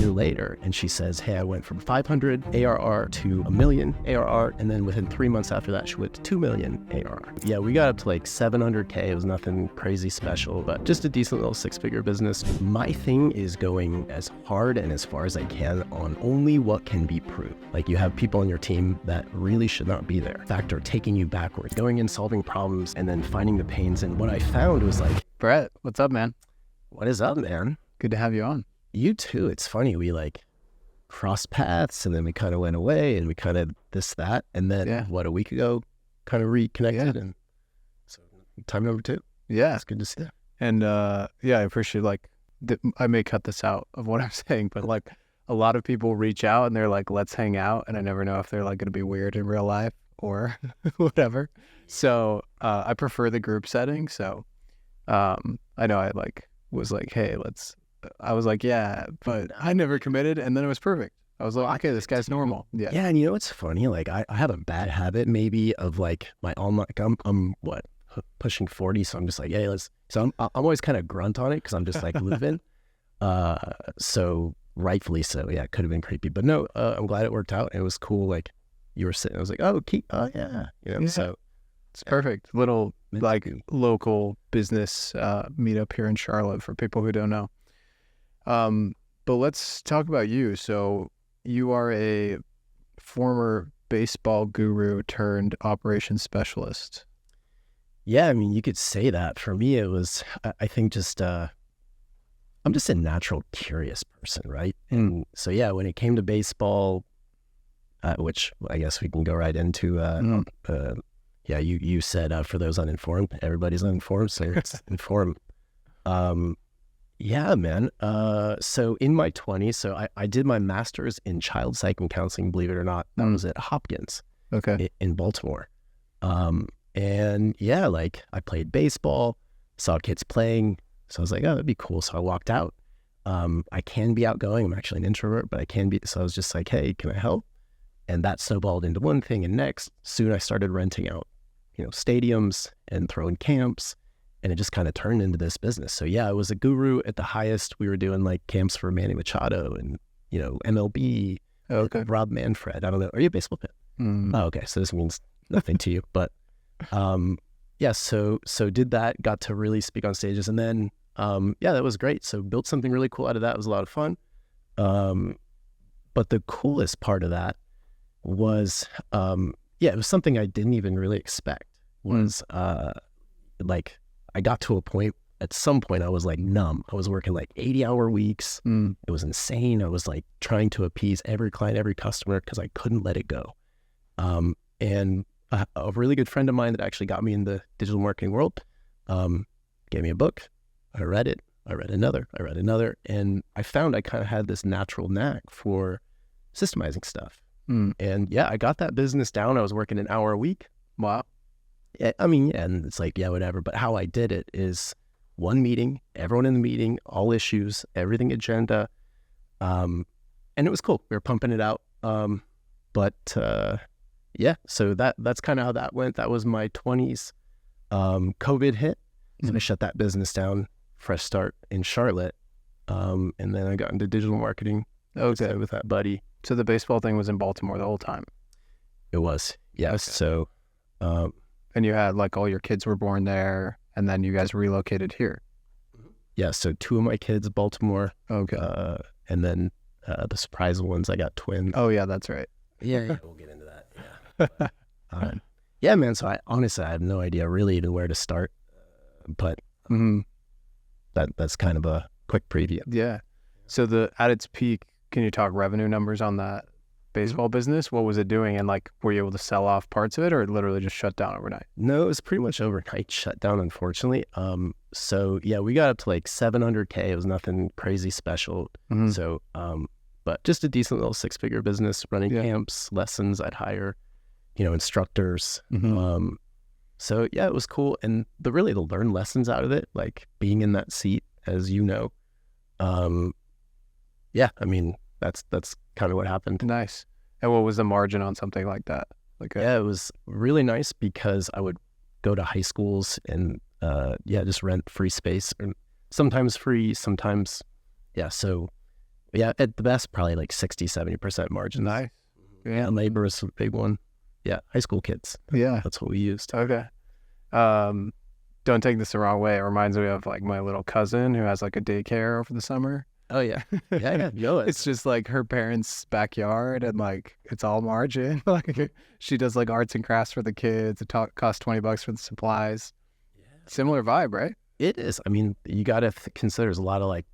year later and she says, hey, I went from 500 ARR to 1 million ARR. And then within 3 months after that, she went to 2 million ARR. Yeah, we got up to like 700K. It was nothing crazy special, but just a decent little 6-figure business. My thing is going as hard and as far as I can on only what can be proved. Like you have people on your team that really should not be there. In fact, are taking you backwards, going in, solving problems, and then finding the pains. And what I found was like, Brett, what's up, man? What is up, man? Good to have you on. You too. It's funny. We like crossed paths and then we kind of went away and we kind of this, that. And then a week ago, kind of reconnected. And so time number 2. Yeah. It's good to see that. And I appreciate I may cut this out of what I'm saying, but like a lot of people reach out and they're like, let's hang out. And I never know if they're like going to be weird in real life or whatever. So I prefer the group setting. So I know I was like, hey, I was like, yeah, but I never committed. And then it was perfect. I was like, okay, this guy's normal. Yeah. Yeah. And you know, what's funny? Like I have a bad habit maybe of like my online, I'm pushing 40. So I'm just like, hey, I'm always kind of grunt on it. Cause I'm just like moving. So rightfully so. Yeah. It could have been creepy, but no, I'm glad it worked out. It was cool. Like you were sitting, I was like, oh, yeah. You know, so it's perfect. Little local business meetup here in Charlotte for people who don't know. But let's talk about you. So you are a former baseball guru turned operations specialist. Yeah, I mean, you could say that. For me, it was, I think just, I'm just a natural curious person, right? And so, yeah, when it came to baseball, which I guess we can go right into, you said, for those uninformed, everybody's uninformed, so it's informed. Yeah, man. So in my 20s, so I did my master's in child psych and counseling, believe it or not. That was at Hopkins in Baltimore. And yeah, like I played baseball, saw kids playing. So I was like, oh, that'd be cool. So I walked out. I can be outgoing. I'm actually an introvert, but I can be. So I was just like, hey, can I help? And that snowballed into one thing. And next, soon I started renting out, stadiums and throwing camps. And it just kind of turned into this business. So yeah, I was a guru at the highest. We were doing like camps for Manny Machado and, MLB, Rob Manfred. I don't know. Are you a baseball fan? Oh, okay. So this means nothing to you. But so did that, got to really speak on stages. And then, that was great. So built something really cool out of that. It was a lot of fun. But the coolest part of that was, it was something I didn't even really expect was I got to a point, at some point I was like numb. I was working like 80-hour weeks. It was insane. I was like trying to appease every client, every customer because I couldn't let it go. And a really good friend of mine that actually got me in the digital marketing world gave me a book. I read it. I read another. And I found I kind of had this natural knack for systemizing stuff. And yeah, I got that business down. I was working an hour a week. Wow. Yeah, I mean, and it's like, yeah, whatever. But how I did it is one meeting, everyone in the meeting, all issues, everything agenda. And it was cool. We were pumping it out. So that's kind of how that went. That was my 20s. COVID hit. So I shut that business down, fresh start in Charlotte. And then I got into digital marketing with that buddy. So the baseball thing was in Baltimore the whole time? It was, yes. Okay. So, and you had all your kids were born there, and then you guys relocated here. Yeah, so 2 of my kids, Baltimore. Okay. And then the surprise ones, I got twins. Oh yeah, that's right. Yeah, we'll get into that. Yeah. Yeah, man. So I have no idea really where to start, but that's kind of a quick preview. Yeah. So at its peak, can you talk revenue numbers on that baseball business? What was it doing? And were you able to sell off parts of it, or it literally just shut down overnight? No, it was pretty much overnight shut down, unfortunately. So yeah, we got up to 700K. It was nothing crazy special. So, but just a decent little 6-figure business, running camps, lessons. I'd hire, instructors. So yeah, it was cool. And to learn lessons out of it, like being in that seat, as you know, I mean, that's kind of what happened. Nice. And what was the margin on something like that? It was really nice because I would go to high schools and just rent free space, and sometimes free, sometimes So Yeah, at the best, probably like 60-70% margins. Nice. Yeah. And labor is a big one. Yeah, high school kids. Yeah. That's what we used. Okay. Don't take this the wrong way. It reminds me of like my little cousin who has like a daycare over the summer. Oh, yeah. Yeah. No, It's just like her parents' backyard and like it's all margin. Like she does like arts and crafts for the kids. It costs $20 for the supplies. Yeah. Similar vibe, right? It is. I mean, you got to consider there's a lot of like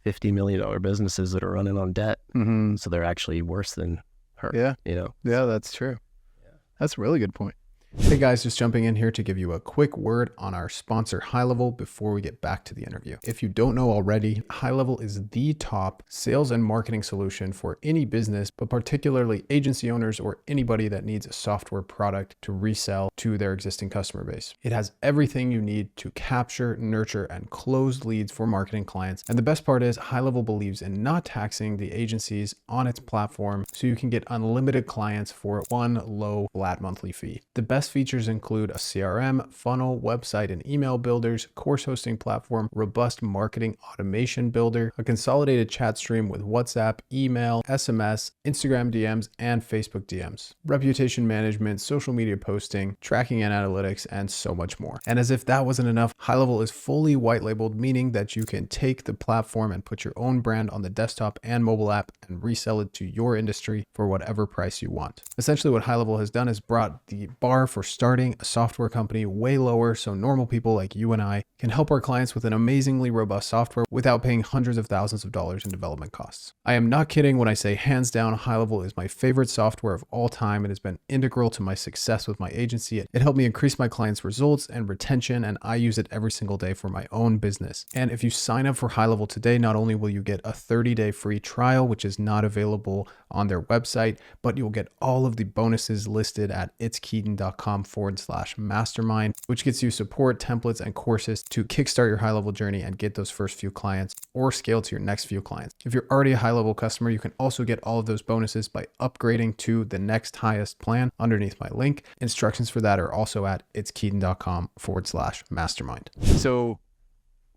$50 million businesses that are running on debt. Mm-hmm. So they're actually worse than her. Yeah. Yeah, that's true. Yeah. That's a really good point. Hey guys, just jumping in here to give you a quick word on our sponsor HighLevel before we get back to the interview. If you don't know already, HighLevel is the top sales and marketing solution for any business, but particularly agency owners or anybody that needs a software product to resell to their existing customer base. It has everything you need to capture, nurture, and close leads for marketing clients. And the best part is HighLevel believes in not taxing the agencies on its platform, so you can get unlimited clients for one low flat monthly fee. The best features include a CRM, funnel, website and email builders, course hosting platform, robust marketing automation builder, a consolidated chat stream with WhatsApp, email, SMS, Instagram DMs, and Facebook DMs, reputation management, social media posting, tracking and analytics, and so much more. And as if that wasn't enough, HighLevel is fully white labeled, meaning that you can take the platform and put your own brand on the desktop and mobile app and resell it to your industry for whatever price you want. Essentially what HighLevel has done is brought the bar for starting a software company way lower, so normal people like you and I can help our clients with an amazingly robust software without paying hundreds of thousands of dollars in development costs. I am not kidding when I say hands down, HighLevel is my favorite software of all time. It has been integral to my success with my agency. It helped me increase my clients' results and retention, and I use it every single day for my own business. And if you sign up for HighLevel today, not only will you get a 30-day free trial, which is not available on their website, but you'll get all of the bonuses listed at itskeaton.com/mastermind, which gets you support, templates, and courses to kickstart your HighLevel journey and get those first few clients or scale to your next few clients. If you're already a HighLevel customer, you can also get all of those bonuses by upgrading to the next highest plan underneath my link. Instructions for that are also at itskeaton.com/mastermind. So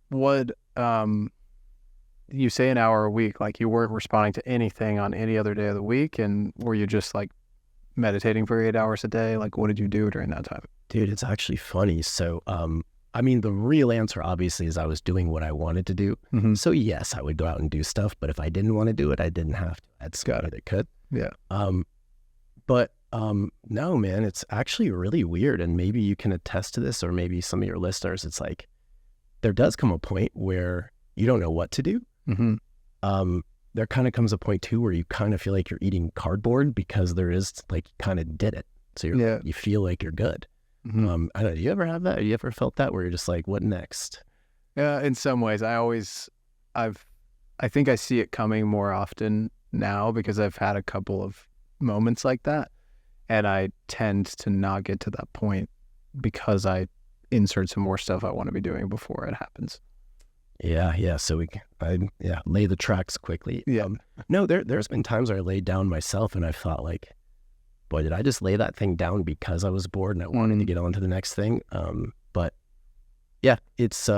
what, you say an hour a week, like you weren't responding to anything on any other day of the week, and were you just like meditating for 8 hours a day? Like what did you do during that time? Dude, it's actually funny. So, I mean, the real answer obviously is I was doing what I wanted to do. Mm-hmm. So yes, I would go out and do stuff, but if I didn't want to do it, I didn't have to. That's somebody that could. Yeah. No, man, it's actually really weird. And maybe you can attest to this, or maybe some of your listeners, it's like, there does come a point where you don't know what to do. Mm-hmm. There kind of comes a point too where you kind of feel like you're eating cardboard, because there is like, you kind of did it. So you feel like you're good. Mm-hmm. I don't know, do you ever have that? You ever felt that where you're just like, what next? Yeah, in some ways. I think I see it coming more often now because I've had a couple of moments like that, and I tend to not get to that point because I insert some more stuff I want to be doing before it happens. Yeah. So lay the tracks quickly. Yeah. No, there's been times where I laid down myself and I thought like, boy, did I just lay that thing down because I was bored and I wanted to get on to the next thing? But yeah, it's,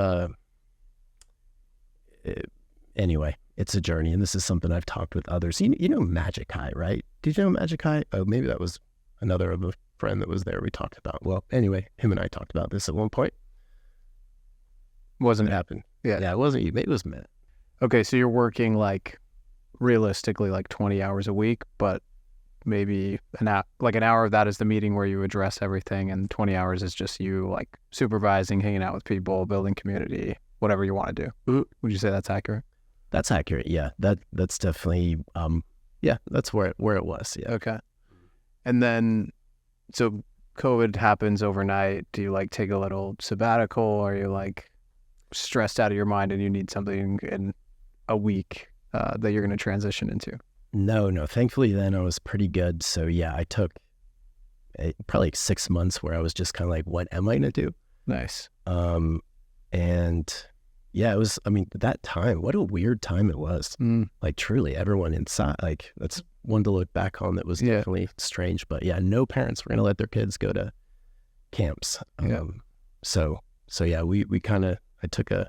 anyway, it's a journey, and this is something I've talked with others. You know Magic High, right? Did you know Magic High? Oh, maybe that was another of a friend that was there we talked about. Well, anyway, him and I talked about this at one point. Wasn't happened. Yeah, it wasn't you. Maybe it was Matt. Okay, so you're working like realistically like 20 hours a week, but maybe an hour of that is the meeting where you address everything, and 20 hours is just you like supervising, hanging out with people, building community, whatever you want to do. Mm-hmm. Would you say that's accurate? That's accurate. Yeah, that's definitely that's where it was. Yeah. Okay. And then, so COVID happens overnight. Do you like take a little sabbatical, or are you like stressed out of your mind and you need something in a week that you're going to transition into? No. Thankfully, then I was pretty good. So yeah, I took probably like 6 months where I was just kind of like, what am I going to do? Nice. And yeah, it was, I mean, that time, what a weird time it was. Like truly everyone inside, like that's one to look back on that was definitely strange. But yeah, no parents were going to let their kids go to camps. So yeah, we kind of, I took a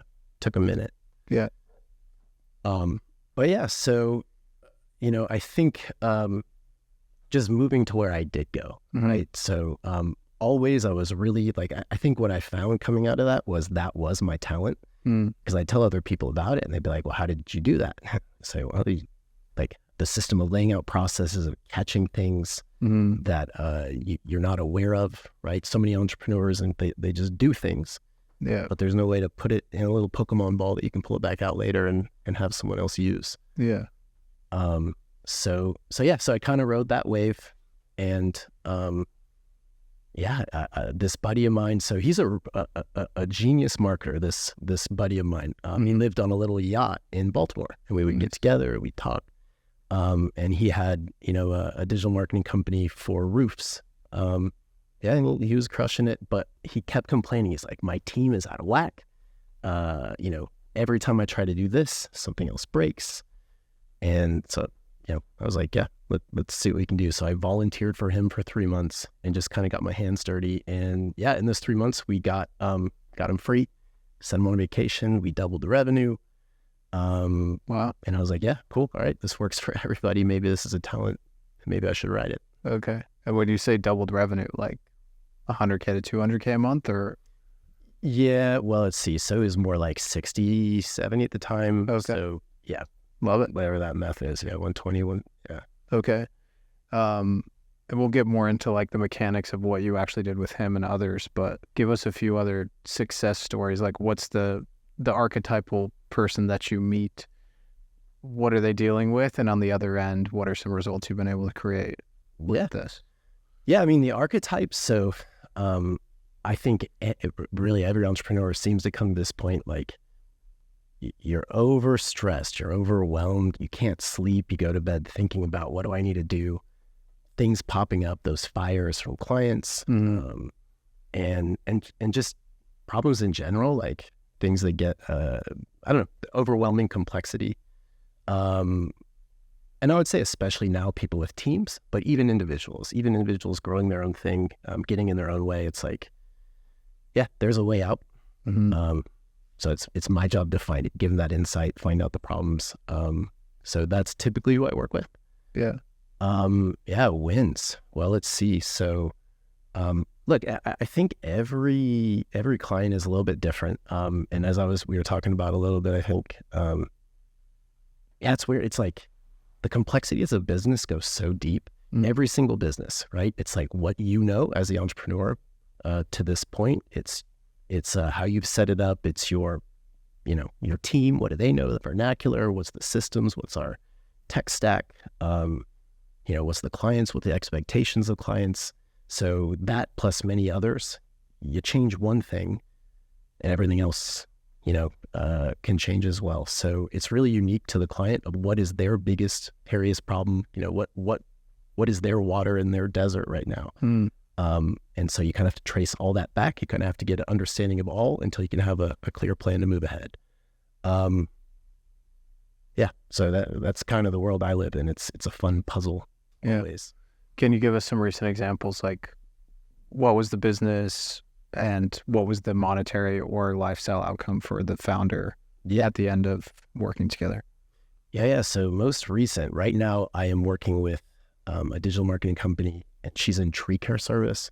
minute. Yeah. But yeah, so, I think just moving to where I did go, right? So always I was really like, I think what I found coming out of that was my talent, because I tell other people about it and they'd be like, well, how did you do that? So, well, like the system of laying out processes of catching things that you're not aware of, right? So many entrepreneurs, and they just do things. Yeah. But there's no way to put it in a little Pokemon ball that you can pull it back out later and have someone else use. Yeah. So I kind of rode that wave, and this buddy of mine, so he's a genius marketer, this buddy of mine. He lived on a little yacht in Baltimore, and we would get together, we'd talk. And he had, a digital marketing company for roofs. And he was crushing it, but he kept complaining. He's like, my team is out of whack. Every time I try to do this, something else breaks. And so, I was like, yeah, let's see what we can do. So I volunteered for him for 3 months and just kind of got my hands dirty. And yeah, in those 3 months, we got him free, sent him on vacation. We doubled the revenue. Wow. And I was like, yeah, cool. All right, this works for everybody. Maybe this is a talent. Maybe I should ride it. Okay. And when you say doubled revenue, like 100K to 200K a month, or? Yeah, well, let's see. So it was more like 60, 70 at the time. Okay. So yeah. Love it. Whatever that math is. Yeah, 120. Yeah. Okay. And we'll get more into like the mechanics of what you actually did with him and others, but give us a few other success stories. Like, what's the archetypal person that you meet? What are they dealing with? And on the other end, what are some results you've been able to create with this? Yeah, I mean, the archetypes. So I think really every entrepreneur seems to come to this point, like, you're overstressed, you're overwhelmed, you can't sleep, you go to bed thinking about what do I need to do, things popping up, those fires from clients, and just problems in general, like things that get, overwhelming complexity. And I would say especially now people with teams, but even individuals growing their own thing, getting in their own way, it's like, yeah, there's a way out. So it's my job to find it, give them that insight, find out the problems. So that's typically who I work with. Yeah. Wins. Well, let's see. So, look, I think every client is a little bit different. And as we were talking about a little bit, I think, it's weird. It's like the complexities of business go so deep. Every single business, right? It's like what as the entrepreneur to this point. It's how you've set it up. It's your team. What do they know? The vernacular. What's the systems? What's our tech stack? What's the clients? What the expectations of clients? So that plus many others, you change one thing, and everything else, can change as well. So it's really unique to the client of what is their biggest, hairiest problem. What is their water in their desert right now? And so you kind of have to trace all that back. You kind of have to get an understanding of all until you can have a clear plan to move ahead. So that's kind of the world I live in. It's a fun puzzle always. Can you give us some recent examples? Like, what was the business and what was the monetary or lifestyle outcome for the founder at the end of working together? Yeah. So most recent, right now I am working with a digital marketing company, and she's in tree care service.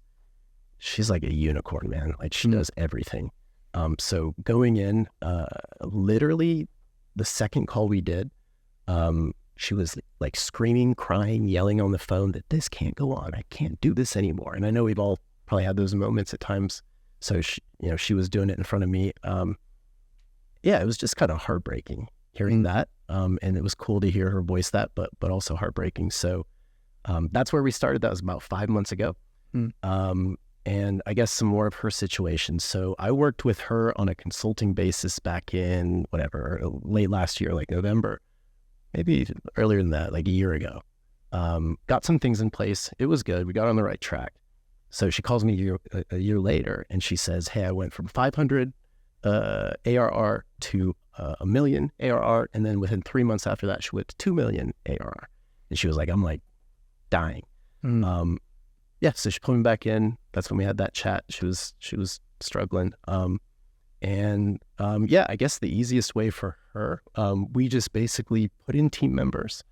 She's like a unicorn, man. Like, she does everything. So going in, literally the second call we did, she was like screaming, crying, yelling on the phone that this can't go on. I can't do this anymore. And I know we've all probably had those moments at times. So she was doing it in front of me. It was just kind of heartbreaking hearing that. And it was cool to hear her voice that, but also heartbreaking. So that's where we started. That was about 5 months ago. And I guess some more of her situation. So I worked with her on a consulting basis back in late last year, like November, maybe earlier than that, like a year ago. Got some things in place. It was good. We got on the right track. So she calls me a year later, and she says, hey, I went from 500 ARR to $1 million ARR. And then within 3 months after that, she went to 2 million ARR. And she was like, I'm like dying. So she pulled me back in. That's when we had that chat. She was struggling. And yeah, I guess the easiest way for her, we just basically put in team members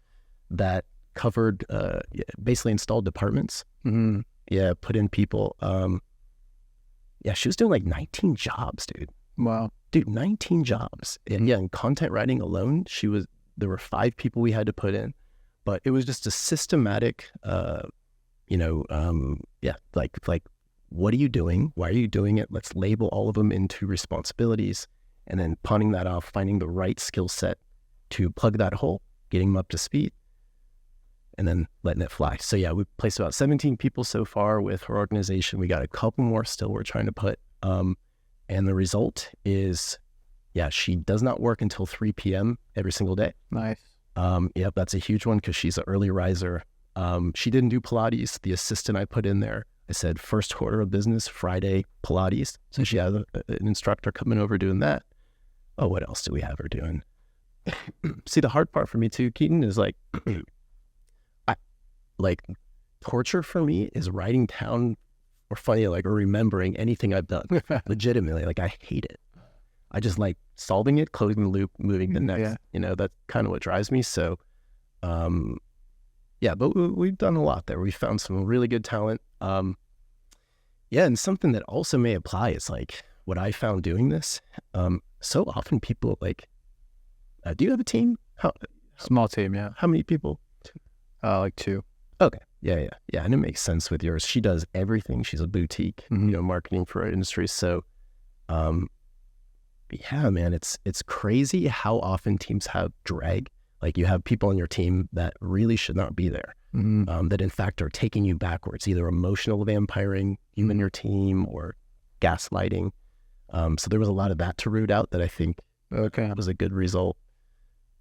that covered, basically installed departments. Mm-hmm. Yeah, put in people. Yeah, she was doing like 19 jobs, dude. Wow. Dude, 19 jobs. And yeah, in content writing alone, there were 5 people we had to put in, but it was just a systematic, yeah, like, what are you doing? Why are you doing it? Let's label all of them into responsibilities, and then pawning that off, finding the right skill set to plug that hole, getting them up to speed, and then letting it fly. So yeah, we placed about 17 people so far with her organization. We got a couple more still we're trying to put. And the result is, yeah, she does not work until 3 p.m. every single day. Nice. Yep, that's a huge one because she's an early riser. She didn't do Pilates. The assistant I put in there, I said, first order of business, Friday, Pilates. So she has an instructor coming over doing that. Oh, what else do we have her doing? See, the hard part for me too, Keaton, is like, torture for me is writing down or remembering anything I've done. Legitimately, like, I hate it. I just like solving it, closing the loop, moving the next. Yeah. That's kind of what drives me. So, yeah, but we've done a lot there. We found some really good talent. Yeah, and something that also may apply is like what I found doing this. So often people like, do you have a team? Small team, yeah. How many people? Like 2. Okay. Yeah. And it makes sense with yours. She does everything. She's a boutique, marketing for our industry. So, yeah, man, it's crazy how often teams have drag. Like, you have people on your team that really should not be there, that in fact are taking you backwards, either emotional vampiring you and your team or gaslighting. So there was a lot of that to root out that I think was a good result.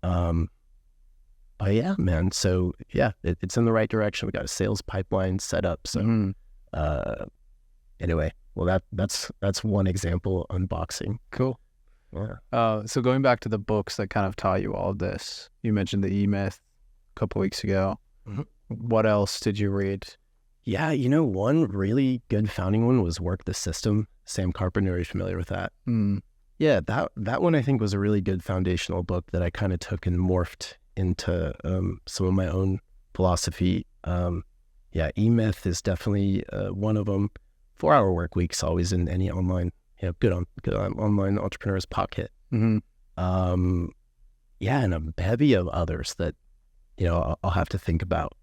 But yeah, man. So yeah, it's in the right direction. We got a sales pipeline set up. So anyway, well, that's one example, unboxing. Cool. Yeah. So going back to the books that kind of taught you all of this, you mentioned the E-Myth a couple weeks ago. What else did you read? Yeah, one really good founding one was Work the System. Sam Carpenter, are you familiar with that? Yeah, that one I think was a really good foundational book that I kind of took and morphed into some of my own philosophy. Yeah, E-Myth is definitely one of them. 4-Hour Work Week's always in any online, good on online entrepreneur's pocket. Yeah, and a bevy of others that I'll have to think about.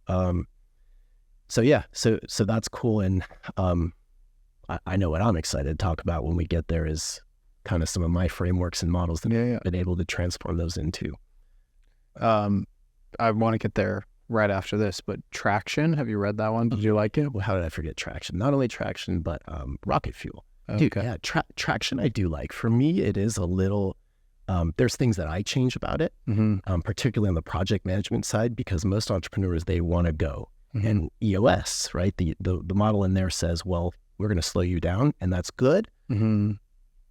So yeah, so that's cool, and I know what I'm excited to talk about when we get there is kind of some of my frameworks and models that I've been able to transform those into. I want to get there right after this, but Traction, have you read that one? Did you like it? Well, how did I forget Traction? Not only Traction, but Rocket Fuel. Okay. Dude, yeah, Traction I do like. For me, it is a little, there's things that I change about it, particularly on the project management side, because most entrepreneurs, they want to go. And EOS, right? The model in there says, well, we're going to slow you down, and that's good.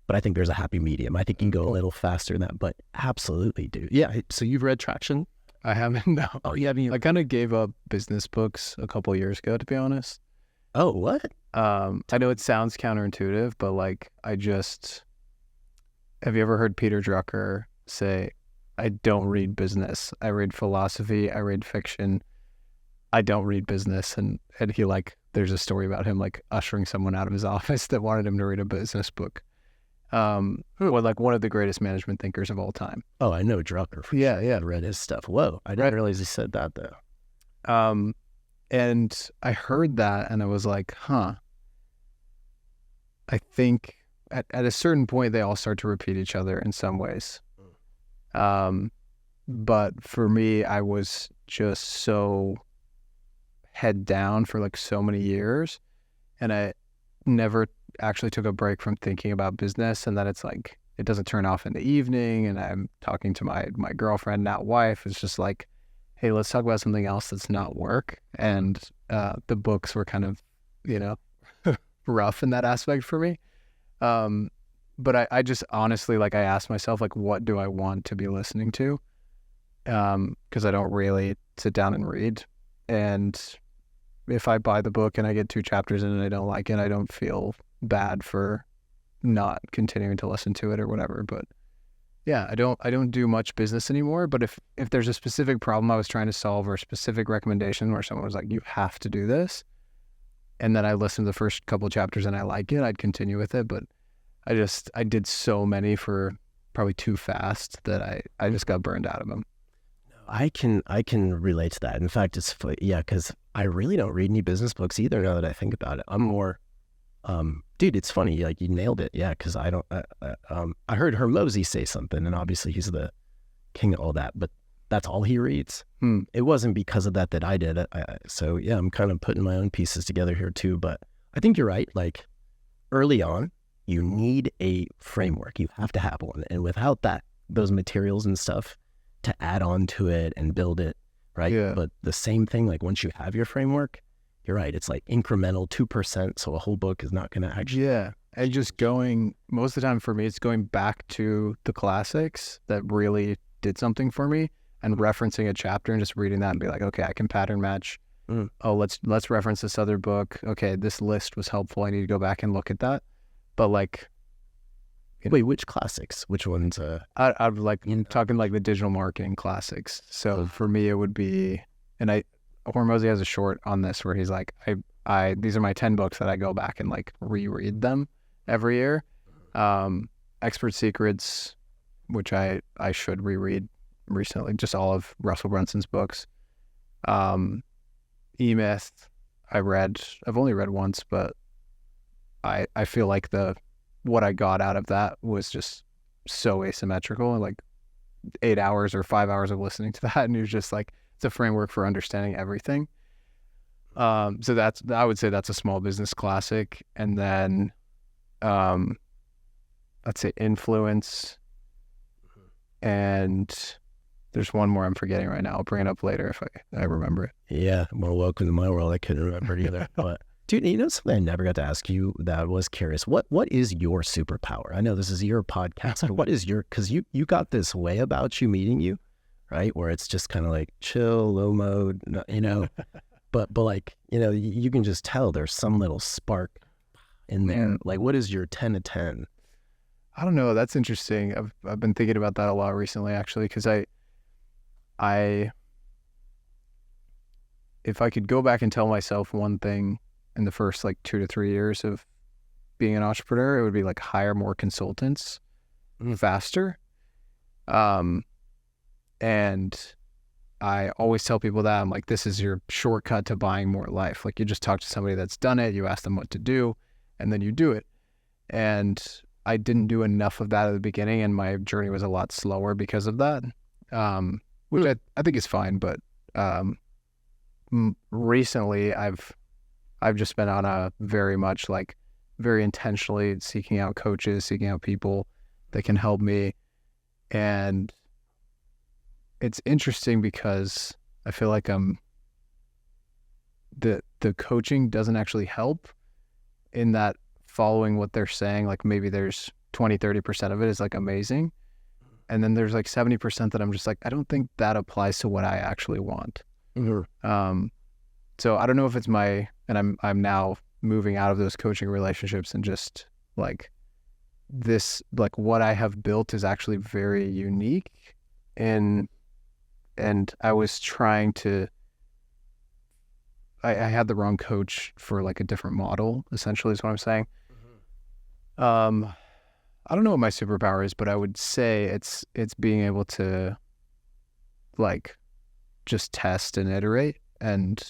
But I think there's a happy medium. I think you can go a little faster than that, but absolutely, dude. Yeah. So you've read Traction? I haven't, no. Oh, you haven't? I kind of gave up business books a couple of years ago, to be honest. Oh, what? I know it sounds counterintuitive, but have you ever heard Peter Drucker say, I don't read business. I read philosophy. I read fiction. I don't read business. And he there's a story about him ushering someone out of his office that wanted him to read a business book. One of the greatest management thinkers of all time. Oh, I know Drucker. Yeah. I read his stuff. Whoa, I didn't realize he said that though. And I heard that and I was like, I think at a certain point they all start to repeat each other in some ways. But for me, I was just so head down for so many years, and I never actually took a break from thinking about business, and that it's it doesn't turn off in the evening, and I'm talking to my girlfriend, now wife. It's just hey, let's talk about something else that's not work. And the books were kind of rough in that aspect for me, but I just honestly I asked myself what do I want to be listening to, because I don't really sit down and read. And if I buy the book and I get 2 chapters in and I don't like it, I don't feel bad for not continuing to listen to it or whatever. But yeah, I don't do much business anymore. But if there's a specific problem I was trying to solve or a specific recommendation where someone was like, you have to do this, and then I listened to the first couple of chapters and I like it, I'd continue with it. But I did so many for probably too fast that I just got burned out of them. I can relate to that. In fact, it's yeah, because I really don't read any business books either. Now that I think about it, I'm more, dude. It's funny, like you nailed it. Yeah, because I don't. I heard Hormozy say something, and obviously he's the king of all that. But that's all he reads. It wasn't because of that I did it. So yeah, I'm kind of putting my own pieces together here too. But I think you're right. Like early on, you need a framework. You have to have one, and without that, those materials and stuff to add on to it and build it, right? Yeah. But the same thing, like once you have your framework, you're right. It's like incremental 2%. So a whole book is not going to actually. Yeah. And just going, most of the time for me, it's going back to the classics that really did something for me and referencing a chapter and just reading that and be like, okay, I can pattern match. Oh, let's reference this other book. Okay, this list was helpful. I need to go back and look at that. But like, wait, which classics? Which ones? I'd like talking like the digital marketing classics. So for me, it would be, and Hormozy has a short on this where he's like, these are my 10 books that I go back and like reread them every year. Expert Secrets, which I should reread recently, just all of Russell Brunson's books. E-Myth, I've only read once, but I feel like what I got out of that was just so asymmetrical, like 8 hours or 5 hours of listening to that. And it was just like, it's a framework for understanding everything. So I would say that's a small business classic. And then, I'd say Influence, and there's one more I'm forgetting right now. I'll bring it up later if I remember it. Yeah. Well, welcome to my world. I couldn't remember it either, but dude, you know something I never got to ask you that I was curious. What is your superpower? I know this is your podcast, but what is because you got this way about you meeting you, right? Where it's just kind of like chill, low mode, you know, but like, you know, you can just tell there's some little spark in there. Like, what is your 10 of 10? I don't know. That's interesting. I've been thinking about that a lot recently, actually, because if I could go back and tell myself one thing in the first like 2 to 3 years of being an entrepreneur, it would be like hire more consultants faster. And I always tell people that I'm like, this is your shortcut to buying more life. Like you just talk to somebody that's done it, you ask them what to do, and then you do it. And I didn't do enough of that at the beginning, and my journey was a lot slower because of that, which I think is fine. But recently I've just been on a very much like very intentionally seeking out coaches, seeking out people that can help me. And it's interesting because I feel like the coaching doesn't actually help in that following what they're saying. Like maybe there's 20-30% of it is like amazing. And then there's like 70% that I'm just like, I don't think that applies to what I actually want. So I don't know if it's and I'm now moving out of those coaching relationships and just like this, like what I have built is actually very unique. And I was trying to, I had the wrong coach for like a different model, essentially is what I'm saying. I don't know what my superpower is, but I would say it's being able to like just test and iterate and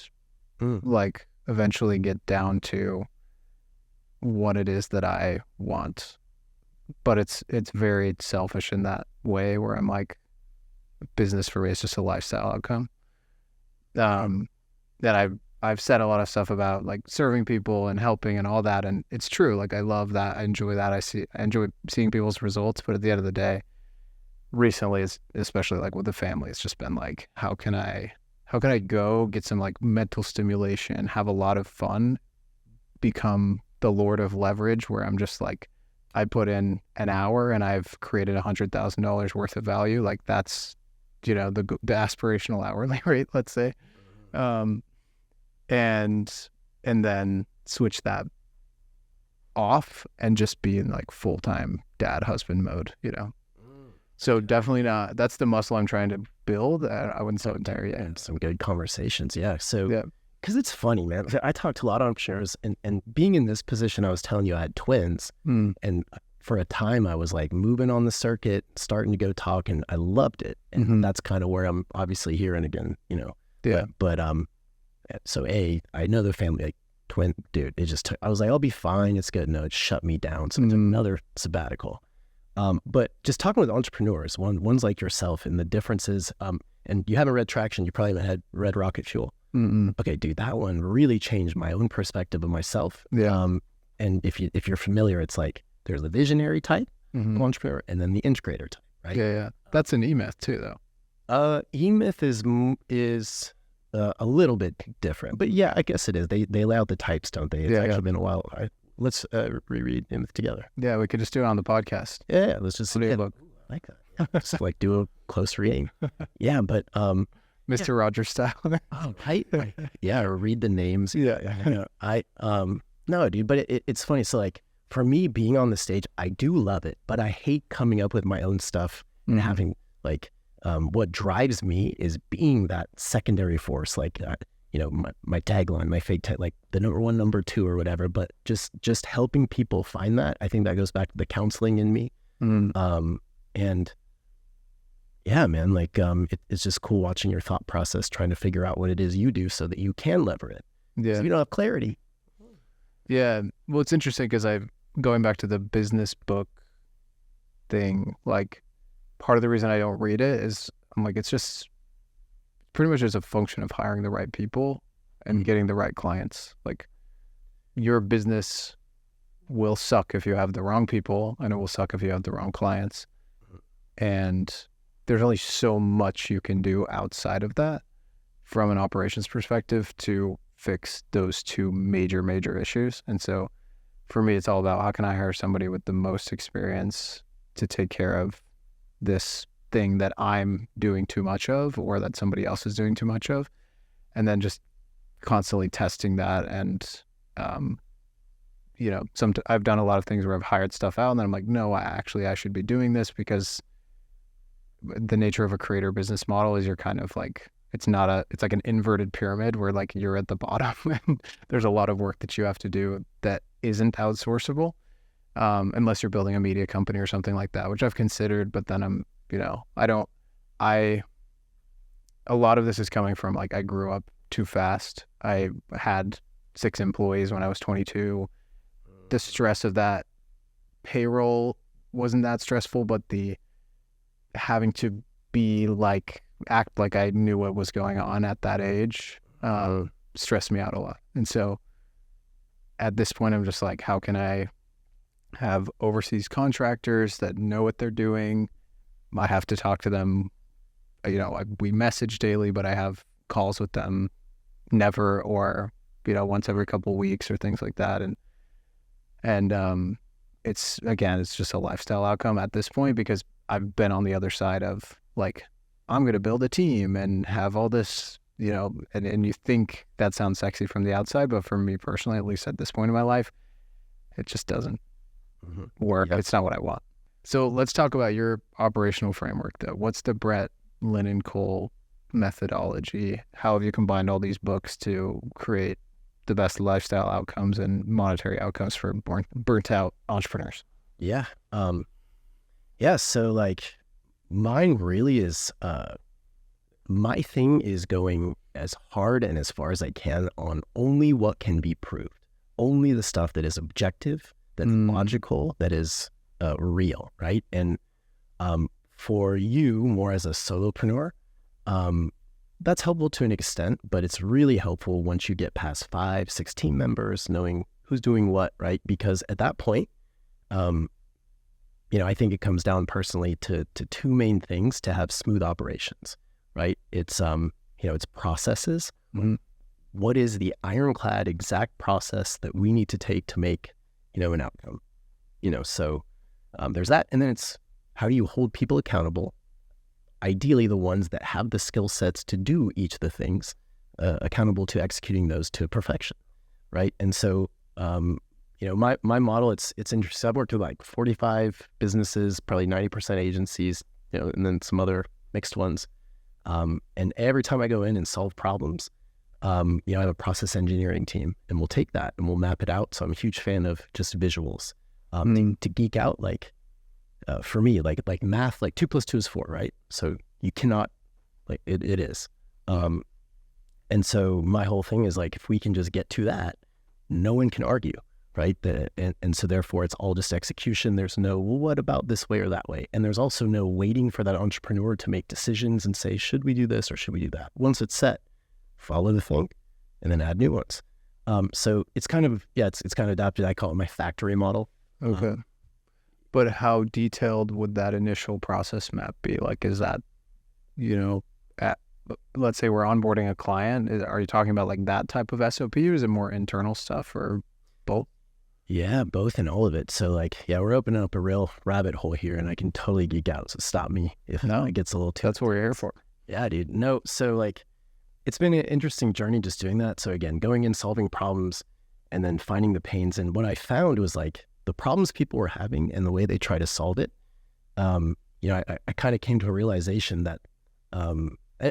like eventually get down to what it is that I want. But it's very selfish in that way where I'm like, business for me is just a lifestyle outcome. That I've said a lot of stuff about like serving people and helping and all that, and it's true. Like I love that. I enjoy that. I enjoy seeing people's results. But at the end of the day, recently, especially like with the family, it's just been like, how can I go get some like mental stimulation, have a lot of fun, become the lord of leverage, where I'm just like, I put in an hour and I've created $100,000 worth of value. Like that's, you know, the aspirational hourly rate, let's say. And then switch that off and just be in like full-time dad husband mode, you know. So definitely not. That's the muscle I'm trying to build. I wouldn't say I'm there yet. And some good conversations. Yeah. So, because it's funny, man. I talk to a lot of entrepreneurs, and being in this position, I was telling you I had twins, and for a time I was like moving on the circuit, starting to go talk, and I loved it. And that's kind of where I'm obviously here and again, you know. Yeah. But so I know the family, like twin, dude, it just took, I was like, I'll be fine. It's good. No, it shut me down. So I took another sabbatical. But just talking with entrepreneurs, one's like yourself, and the differences, and you haven't read Traction, you probably haven't read Rocket Fuel. Okay, dude, that one really changed my own perspective of myself. Yeah. And if you're familiar, it's like there's the visionary type of entrepreneur, and then the integrator type, right? Yeah. That's an E-Myth too, though. E-Myth is a little bit different, but yeah, I guess it is. They lay out the types, don't they? It's actually been a while. Let's reread E-Myth together. Yeah, we could just do it on the podcast. Yeah, let's just like that. Just like do a close reading. Yeah, but Mr. Rogers style. Yeah, or read the names. Yeah. No, dude, but it's funny. So like for me, being on the stage, I do love it, but I hate coming up with my own stuff and having like what drives me is being that secondary force, like you know, my tagline, my fake tag, like the number one, number two, or whatever. But just helping people find that, I think that goes back to the counseling in me. And yeah, man, like it's just cool watching your thought process, trying to figure out what it is you do so that you can lever it. Yeah, so you don't have clarity. Yeah, well, it's interesting because going back to the business book thing, like part of the reason I don't read it is I'm like, it's just pretty much as a function of hiring the right people and getting the right clients. Like your business will suck if you have the wrong people, and it will suck if you have the wrong clients. And there's only so much you can do outside of that from an operations perspective to fix those two major issues. And so for me, it's all about how can I hire somebody with the most experience to take care of this thing that I'm doing too much of, or that somebody else is doing too much of, and then just constantly testing that. And you know, I've done a lot of things where I've hired stuff out, and then I'm like, no, I should be doing this, because the nature of a creator business model is you're kind of like, it's like an inverted pyramid where like you're at the bottom and there's a lot of work that you have to do that isn't outsourceable, unless you're building a media company or something like that, which I've considered. But then a lot of this is coming from like, I grew up too fast. I had 6 employees when I was 22. The stress of that payroll wasn't that stressful, but the having to act like I knew what was going on at that age stressed me out a lot. And so at this point, I'm just like, how can I have overseas contractors that know what they're doing? I have to talk to them. You know, we message daily, but I have calls with them never, or, you know, once every couple of weeks or things like that. And it's just a lifestyle outcome at this point, because I've been on the other side of like, I'm going to build a team and have all this, you know, and you think that sounds sexy from the outside, but for me personally, at least at this point in my life, it just doesn't work. Yep. It's not what I want. So let's talk about your operational framework though. What's the Brett Linenkohl methodology? How have you combined all these books to create the best lifestyle outcomes and monetary outcomes for burnt out entrepreneurs? Yeah. So like mine really is, my thing is going as hard and as far as I can on only what can be proved, only the stuff that is objective, that's logical, that is real, right? And for you, more as a solopreneur, that's helpful to an extent, but it's really helpful once you get past 5, 6 team members, knowing who's doing what, right? Because at that point, you know, I think it comes down personally to 2 main things to have smooth operations, right? It's, you know, it's processes. What is the ironclad exact process that we need to take to make, you know, an outcome? You know, so there's that. And then it's, how do you hold people accountable? Ideally, the ones that have the skill sets to do each of the things, accountable to executing those to perfection, right? And so, you my model, it's interesting. I've worked with like 45 businesses, probably 90% agencies, and then some other mixed ones. And every time I go in and solve problems, I have a process engineering team, and we'll take that and we'll map it out. So I'm a huge fan of just visuals. To geek out, like for me, like math, like 2 + 2 is 4, right? So you cannot, like it is. And so my whole thing is like, if we can just get to that, no one can argue, right? And so therefore it's all just execution. There's no, well, what about this way or that way? And there's also no waiting for that entrepreneur to make decisions and say, should we do this or should we do that? Once it's set, follow the thing and then add new ones. So it's kind of, it's kind of adapted. I call it my factory model. Okay. But how detailed would that initial process map be? Like, is that, let's say we're onboarding a client, are you talking about like that type of SOP, or is it more internal stuff, or both? Yeah, both and all of it. So like, we're opening up a real rabbit hole here, and I can totally geek out. So stop me if it gets a little too. That's what we're here for. Yeah, dude. No, so like, it's been an interesting journey just doing that. So again, going in, solving problems, and then finding the pains. And what I found was like the problems people were having and the way they try to solve it. I kind of came to a realization that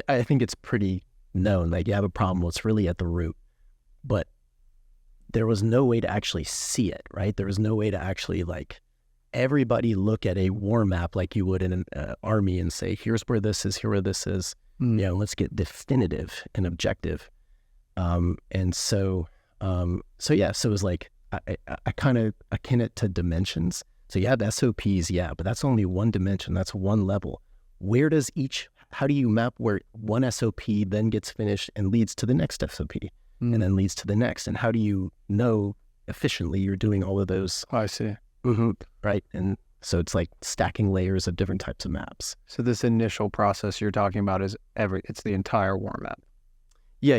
I think it's pretty known. Like, you have a problem, well, it's really at the root, but there was no way to actually see it, right? There was no way to actually like everybody look at a war map like you would in an army and say, here's where this is, here where this is. Let's get definitive and objective. So it was like, I kind of akin it to dimensions. So you have SOPs, but that's only one dimension. That's one level. How do you map where one SOP then gets finished and leads to the next SOP and then leads to the next? And how do you know efficiently you're doing all of those? Oh, I see. Right. And so it's like stacking layers of different types of maps. So this initial process you're talking about is it's the entire war map. Yeah,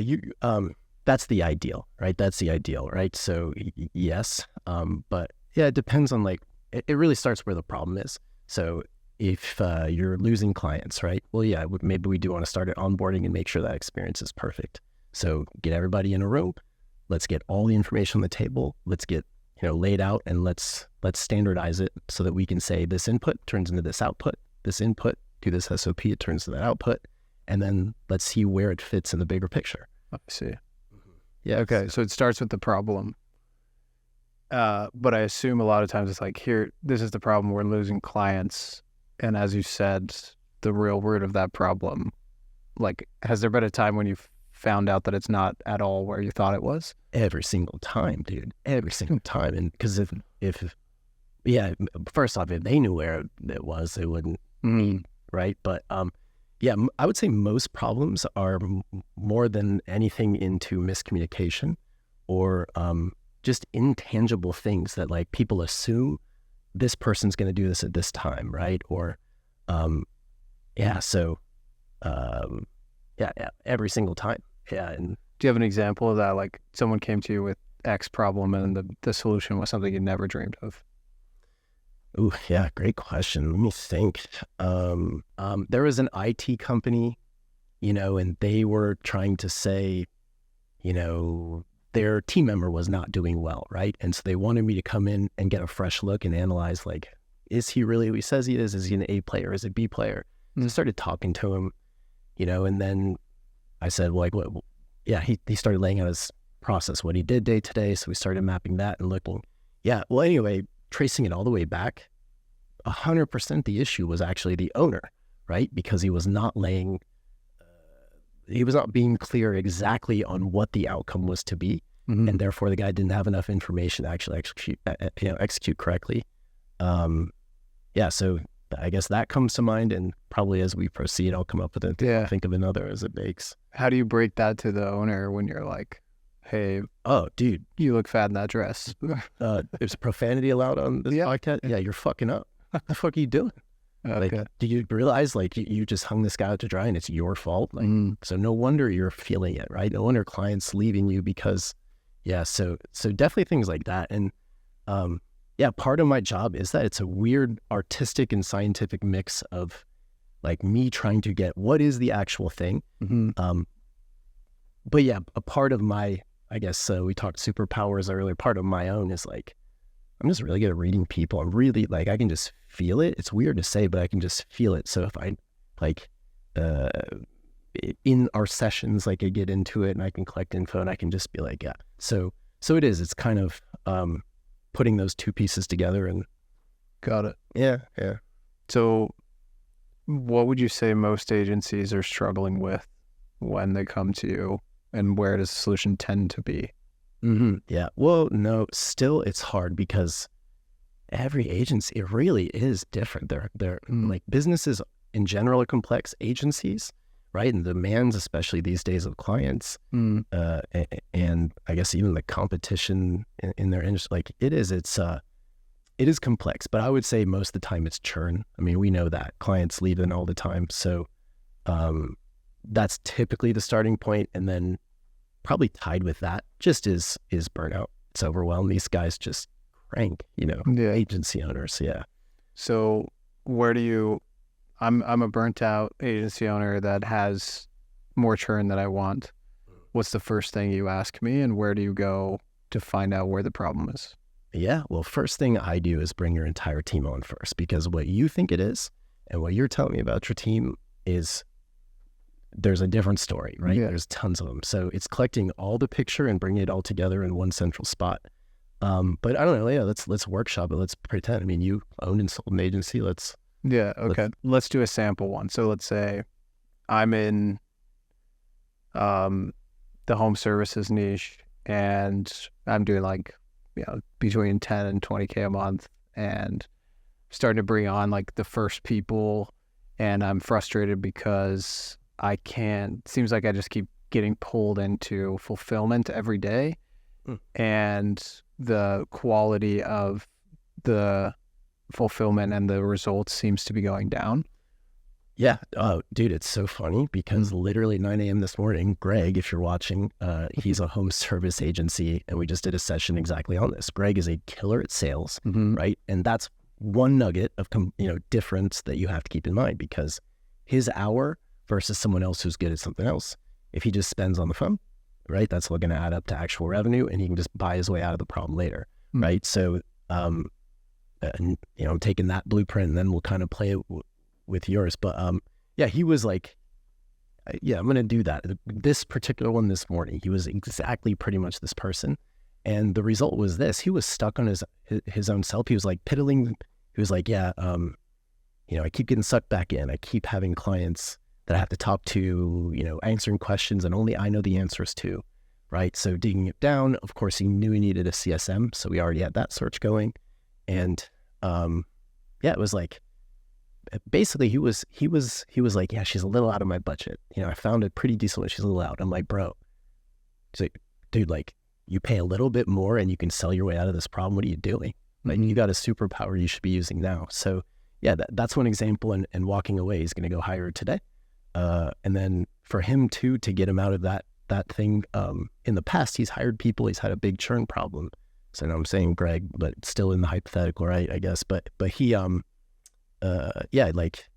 that's the ideal, right? That's the ideal, right? So yes, but yeah, it depends on like, it really starts where the problem is. So if you're losing clients, right? Well, yeah, maybe we do want to start at onboarding and make sure that experience is perfect. So get everybody in a room. Let's get all the information on the table. Let's get laid out, and let's standardize it so that we can say this input turns into this output. This input to this SOP, it turns to that output, and then let's see where it fits in the bigger picture. I see. Yeah. Okay. So it starts with the problem. But I assume a lot of times it's like, this is the problem, we're losing clients. And as you said, the real root of that problem, like, has there been a time when you found out that it's not at all where you thought it was? Every single time, dude. Every single time. And because first off, if they knew where it was, they wouldn't, right? But I would say most problems are more than anything into miscommunication or just intangible things that like people assume this person's going to do this at this time, right? Or, every single time. Yeah. And do you have an example of that? Like, someone came to you with X problem and the solution was something you never dreamed of? Oh, yeah. Great question. Let me think. There was an IT company, and they were trying to say, their team member was not doing well, right? And so they wanted me to come in and get a fresh look and analyze, like, is he really who he says he is? Is he an A player? Is he a B player? So I started talking to him, and then I said, well, like, what? Yeah, he started laying out his process, what he did day to day. So we started mapping that and looking. Yeah, well, anyway, tracing it all the way back, 100% the issue was actually the owner, right? Because he was not being clear exactly on what the outcome was to be. And therefore the guy didn't have enough information to actually execute correctly. So I guess that comes to mind, and probably as we proceed, I'll come up with it. I'll think of another as it makes. How do you break that to the owner when you're like, hey, oh, dude, you look fat in that dress? There's profanity allowed on this podcast? Yeah, you're fucking up. What the fuck are you doing? Okay. Like, do you realize like you just hung this guy out to dry and it's your fault? Like, so no wonder you're feeling it, right? No wonder clients leaving you because, so definitely things like that. And part of my job is that it's a weird artistic and scientific mix of like me trying to get what is the actual thing. But a part of my, I guess, we talked superpowers earlier, part of my own is like, I'm just really good at reading people. I'm really like, I can just feel it. It's weird to say, but I can just feel it. So if I like, in our sessions, like I get into it and I can collect info and I can just be like, yeah. So it's kind of, putting those two pieces together and. Got it. Yeah. So what would you say most agencies are struggling with when they come to you, and where does the solution tend to be? Mm-hmm. Yeah. Well, no, still it's hard because every agency, it really is different. They're like businesses in general are complex. Agencies, right? And the demands, especially these days of clients, and I guess even the competition in their industry, like it is complex, but I would say most of the time it's churn. I mean, we know that clients leave in all the time. So, that's typically the starting point. And then probably tied with that just is burnout. It's overwhelmed. These guys just crank, agency owners. Yeah. So I'm a burnt out agency owner that has more churn than I want. What's the first thing you ask me, and where do you go to find out where the problem is? Yeah, well, first thing I do is bring your entire team on first, because what you think it is and what you're telling me about your team there's a different story, right? Yeah. There's tons of them. So it's collecting all the picture and bringing it all together in one central spot. But I don't know, let's workshop it. Let's pretend. I mean, you owned and sold an agency. Let's do a sample one. So let's say I'm in the home services niche, and I'm doing like, between 10 and 20K a month, and starting to bring on like the first people, and I'm frustrated because seems like I just keep getting pulled into fulfillment every day, and the quality of the fulfillment and the results seems to be going down. Yeah. Oh, dude, it's so funny because literally 9 a.m. this morning, Greg, if you're watching, he's a home service agency, and we just did a session exactly on this. Greg is a killer at sales, right? And that's one nugget of, difference that you have to keep in mind, because his hour versus someone else who's good at something else, if he just spends on the phone, right, that's going to add up to actual revenue, and he can just buy his way out of the problem later, right? So, I'm taking that blueprint, and then we'll kind of play it with yours. But he was like, I'm going to do that. This particular one this morning, he was exactly pretty much this person. And the result was this: he was stuck on his own self. He was like piddling. He was like, I keep getting sucked back in. I keep having clients that I have to talk to, answering questions, and only I know the answers to, right? So digging it down, of course, he knew he needed a CSM. So we already had that search going. And it was like, basically he was like, yeah, she's a little out of my budget. I found a pretty decent one. She's a little out. I'm like, bro, he's like, dude, like, you pay a little bit more and you can sell your way out of this problem. What are you doing? Like, you got a superpower you should be using now. So yeah, that's one example. And walking away, he's going to go hire today. And then for him too, to get him out of that thing, in the past, he's hired people, he's had a big churn problem. So now I'm saying Greg, but still in the hypothetical, right? I guess, but he, like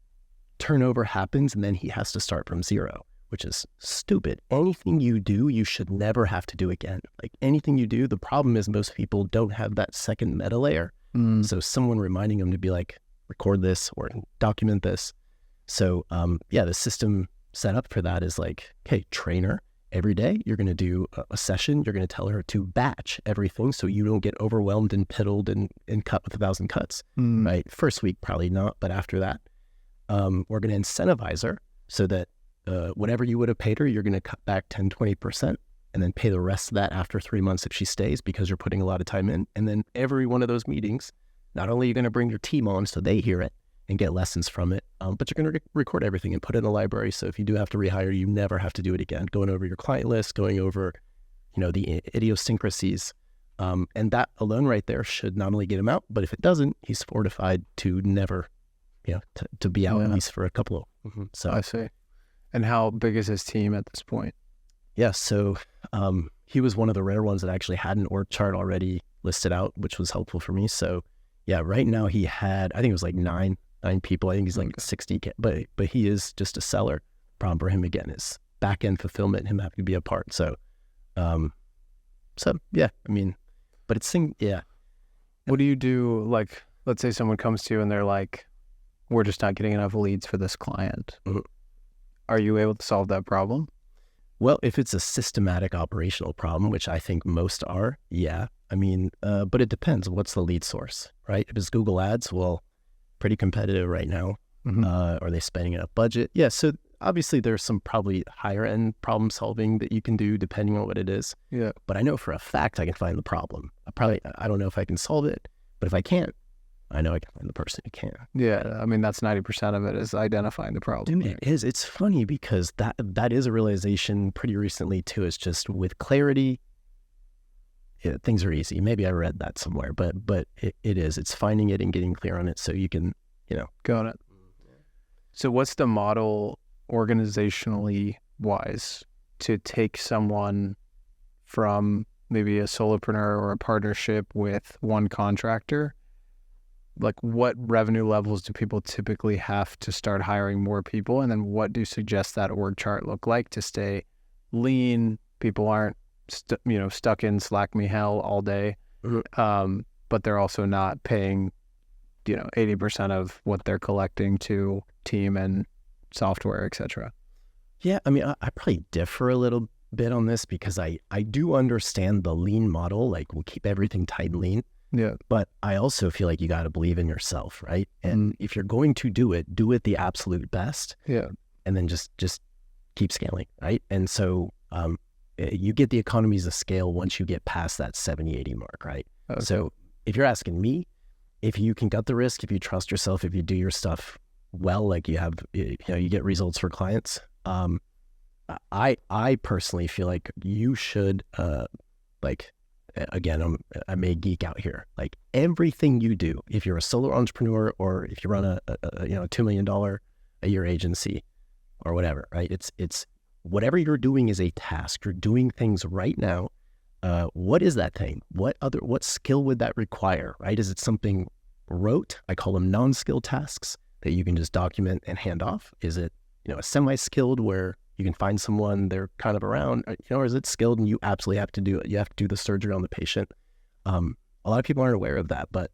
turnover happens, and then he has to start from zero, which is stupid. Anything you do, you should never have to do again. Like anything you do, the problem is most people don't have that second meta layer. So someone reminding them to be like, record this or document this. So, the system set up for that is like, okay, trainer, every day you're going to do a session. You're going to tell her to batch everything so you don't get overwhelmed and piddled and cut with 1,000 cuts, right? First week, probably not, but after that, we're going to incentivize her so that whatever you would have paid her, you're going to cut back 10, 20%, and then pay the rest of that after 3 months if she stays, because you're putting a lot of time in. And then every one of those meetings, not only are you going to bring your team on so they hear it and get lessons from it, but you're going to record everything and put it in a library. So if you do have to rehire, you never have to do it again. Going over your client list, going over, the idiosyncrasies. And that alone right there should not only get him out, but if it doesn't, he's fortified to never, to be out at least for a couple of. So I see. And how big is his team at this point? Yeah. So he was one of the rare ones that actually had an org chart already listed out, which was helpful for me. So yeah, right now he had, I think it was like nine people. I think he's like 60K, but he is just a seller. Problem for him again is back end fulfillment, him having to be a part. So yeah, I mean, but What do you do? Like, let's say someone comes to you and they're like, we're just not getting enough leads for this client. Mm-hmm. Are you able to solve that problem? Well, if it's a systematic operational problem, which I think most are, yeah. I mean, but it depends. What's the lead source, right? If it's Google Ads, well, pretty competitive right now. Mm-hmm. Are they spending enough budget? Yeah, so obviously there's some probably higher end problem solving that you can do depending on what it is. Yeah. But I know for a fact I can find the problem. I don't know if I can solve it, but if I can't, I know I can find the person who can. Yeah, I mean, that's 90% of it is identifying the problem. Dude, it is. It's funny because that is a realization pretty recently too. It's just with clarity, things are easy. Maybe I read that somewhere, but it is. It's finding it and getting clear on it so you can, Got it. So what's the model organizationally wise to take someone from maybe a solopreneur or a partnership with one contractor? Like, what revenue levels do people typically have to start hiring more people? And then what do you suggest that org chart look like to stay lean? People aren't, stuck in Slack me hell all day, but they're also not paying, 80% of what they're collecting to team and software, et cetera. Yeah, I mean, I probably differ a little bit on this because I do understand the lean model, like we'll keep everything tight and lean. Yeah. But I also feel like you got to believe in yourself, right? And if you're going to do it the absolute best. Yeah. And then just keep scaling, right? And so you get the economies of scale once you get past that 70-80 mark, right? Okay. So if you're asking me, if you can gut the risk, if you trust yourself, if you do your stuff well, like you have, you get results for clients. I personally feel like you should again, I may geek out here. Like everything you do, if you're a solo entrepreneur or if you run a $2 million a year agency or whatever, right? It's whatever you're doing is a task. You're doing things right now. What is that thing? What skill would that require, right? Is it something rote? I call them non-skill tasks that you can just document and hand off. Is it, a semi-skilled where you can find someone, they're kind of around, or is it skilled and you absolutely have to do it? You have to do the surgery on the patient. A lot of people aren't aware of that, but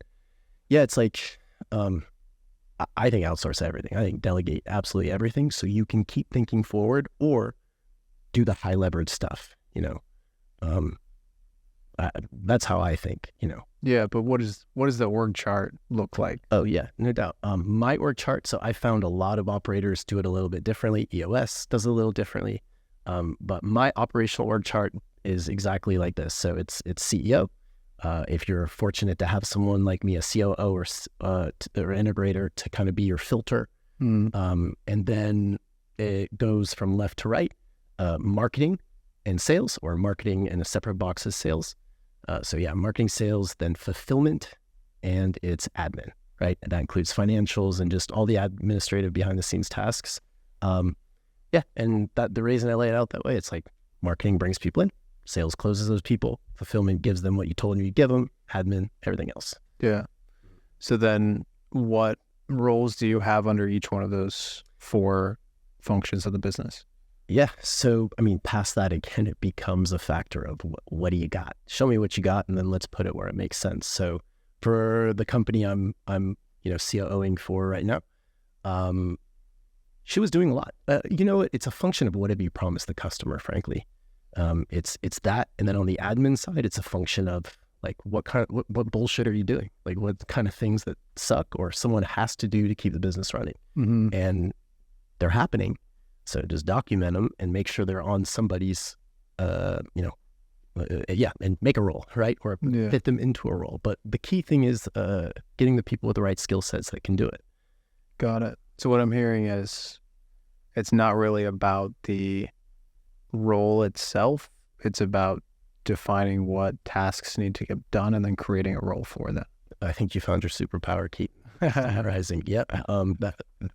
yeah, it's like, I think outsource everything. I think delegate absolutely everything so you can keep thinking forward or do the high leverage stuff, that's how I think, Yeah, but what does the org chart look like? Oh yeah, no doubt. My org chart, so I found a lot of operators do it a little bit differently. EOS does it a little differently. But my operational org chart is exactly like this. So it's CEO. If you're fortunate to have someone like me, a COO or integrator to kind of be your filter. And then it goes from left to right, marketing and sales, or marketing in a separate box as sales. So yeah, marketing, sales, then fulfillment, and it's admin, right? And that includes financials and just all the administrative behind the scenes tasks. Yeah, and the reason I lay it out that way, it's like marketing brings people in, sales closes those people, fulfillment gives them what you told them you'd give them, admin, everything else. Yeah. So then what roles do you have under each one of those 4 functions of the business? Yeah. So, I mean, past that, again, it becomes a factor of what do you got? Show me what you got, and then let's put it where it makes sense. So for the company I'm COOing for right now, she was doing a lot. It's a function of whatever you promise the customer, frankly. It's that. And then on the admin side, it's a function of like, what bullshit are you doing? Like what kind of things that suck or someone has to do to keep the business running. Mm-hmm. And they're happening. So just document them and make sure they're on somebody's, and make a role, right? Or fit them into a role. But the key thing is getting the people with the right skill sets that can do it. Got it. So what I'm hearing is it's not really about the role itself. It's about defining what tasks need to get done and then creating a role for them. I think you found your superpower, Keaton. Rising. Yep.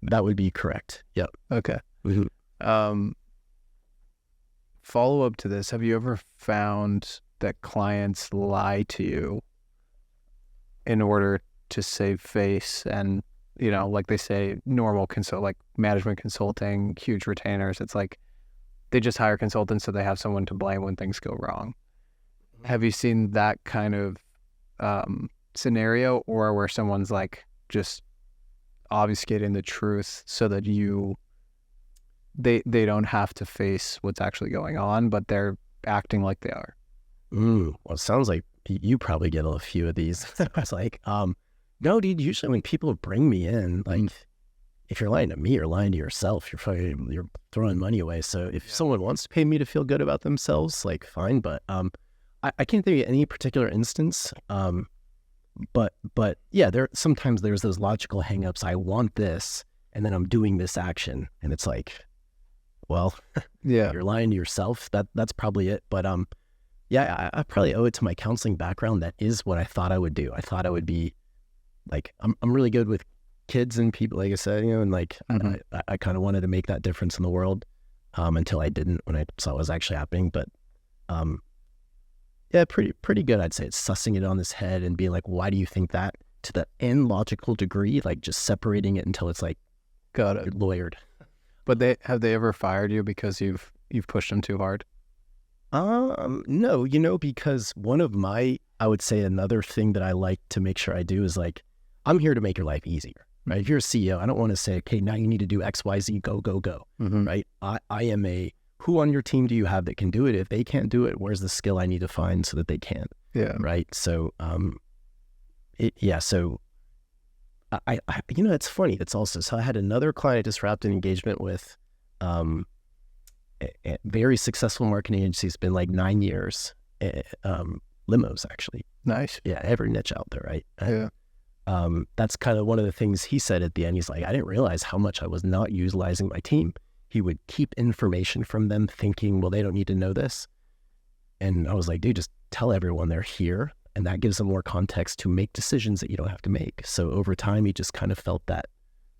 That would be correct. Yep. Okay. Mm-hmm. Follow up to this, have you ever found that clients lie to you in order to save face? And like they say, normal like management consulting, huge retainers, it's like they just hire consultants so they have someone to blame when things go wrong. Have you seen that kind of scenario, or where someone's like just obfuscating the truth so that they don't have to face what's actually going on, but they're acting like they are? Well, it sounds like you probably get a few of these. It's like, no, dude, usually when people bring me in, like, if you're lying to me, you're lying to yourself. You're throwing money away. So if someone wants to pay me to feel good about themselves, like, fine. But I can't think of any particular instance. But yeah, sometimes there's those logical hangups. I want this, and then I'm doing this action, and it's like, well, yeah, you're lying to yourself. That's probably it. But yeah, I probably owe it to my counseling background. That is what I thought I would do. I thought I would be like, I'm really good with kids and people, like I said, and like, I kind of wanted to make that difference in the world, until I didn't, when I saw what was actually happening. But, yeah, pretty good. I'd say it's sussing it on this head and being like, why do you think that, to the end logical degree, like just separating it until it's like, got it, lawyered. But have they ever fired you because you've pushed them too hard? No, because one of I would say another thing that I like to make sure I do is like, I'm here to make your life easier, right? If you're a CEO, I don't want to say, okay, now you need to do X, Y, Z, go, right? I am who on your team do you have that can do it? If they can't do it, where's the skill I need to find so that they can? Yeah. Right. So, so I it's funny. It's also, so I had another client I just wrapped an engagement with, a very successful marketing agency. It's been like 9 years, limos actually. Nice. Yeah. Every niche out there. Right. Yeah. That's kind of one of the things he said at the end. He's like, I didn't realize how much I was not utilizing my team. He would keep information from them thinking, well, they don't need to know this. And I was like, dude, just tell everyone they're here. And that gives them more context to make decisions that you don't have to make. So over time, he just kind of felt that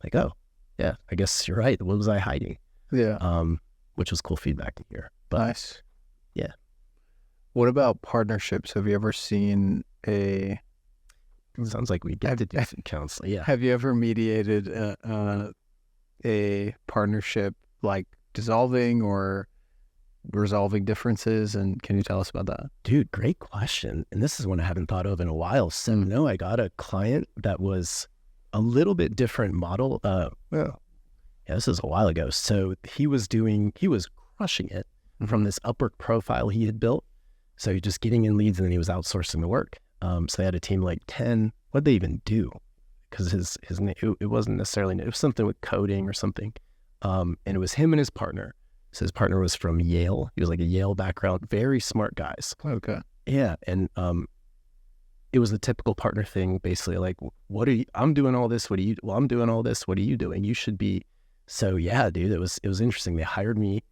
like, oh, yeah, I guess you're right. What was I hiding? Yeah. Which was cool feedback to hear. But, nice. Yeah. What about partnerships? Have you ever seen It sounds like we get to do some counseling. Yeah. Have you ever mediated a partnership, like dissolving or resolving differences? And can you tell us about that? Dude, great question. And this is one I haven't thought of in a while. So no, I got a client that was a little bit different model. This is a while ago. So he was crushing it from this Upwork profile he had built. So he's just getting in leads and then he was outsourcing the work. So they had a team like 10. What'd they even do? Because his name, it wasn't necessarily, it was something with coding or something. And it was him and his partner. So his partner was from Yale. He was like a Yale background, very smart guys. Okay. Yeah. And it was the typical partner thing, basically like, I'm doing all this. I'm doing all this. What are you doing? You should be. So yeah, dude, it was interesting. They hired me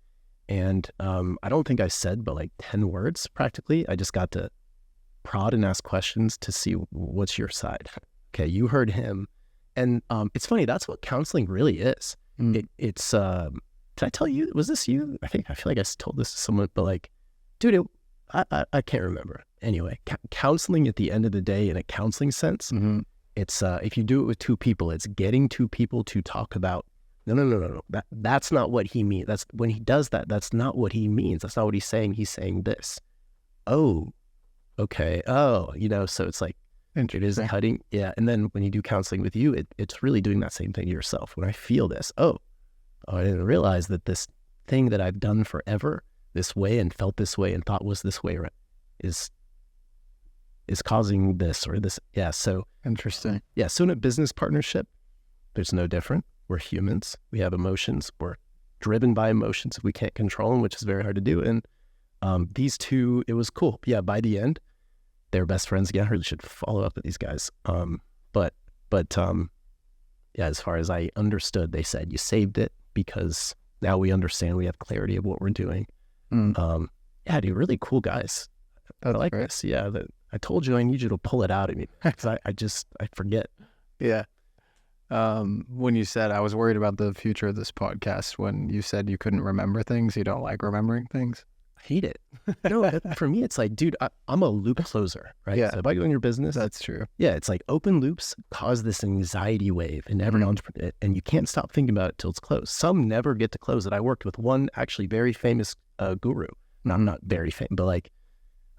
and I don't think I said, but like 10 words practically. I just got to prod and ask questions to see what's your side. Okay, you heard him. And it's funny, that's what counseling really is. It's did I tell you, was this you? I feel like I told this to someone, but like, dude, I can't remember. Anyway, counseling at the end of the day, in a counseling sense, it's if you do it with two people, it's getting two people to talk about, no. That's not what he means. That's when he does that, that's not what he means. That's not what he's saying. He's saying this. Oh, okay. Oh, so it's like, it is cutting. Yeah. And then when you do counseling with you, it's really doing that same thing to yourself. When I feel this, oh, I didn't realize that this thing that I've done forever this way and felt this way and thought was this way is causing this or this. Yeah. So interesting. Yeah. So in a business partnership, there's no different. We're humans. We have emotions. We're driven by emotions if we can't control them, which is very hard to do. And these two, it was cool. Yeah. By the end, they were best friends again. I really should follow up with these guys. But yeah, as far as I understood, they said you saved it because now we understand, we have clarity of what we're doing. Yeah, dude, really cool guys. That's I like great. this. Yeah, I told you I need you to pull it out of me because I forget. Yeah. When you said, I was worried about the future of this podcast, when you said you couldn't remember things, you don't like remembering things. I hate it. No, for me, it's like, dude, I'm a loop closer, right? Yeah. So if I go in your business, That's true. yeah, it's like open loops cause this anxiety wave in every entrepreneur, and you can't stop thinking about it till it's closed. Some never get to close it. I worked with one actually very famous guru. No, I'm not very famous, but like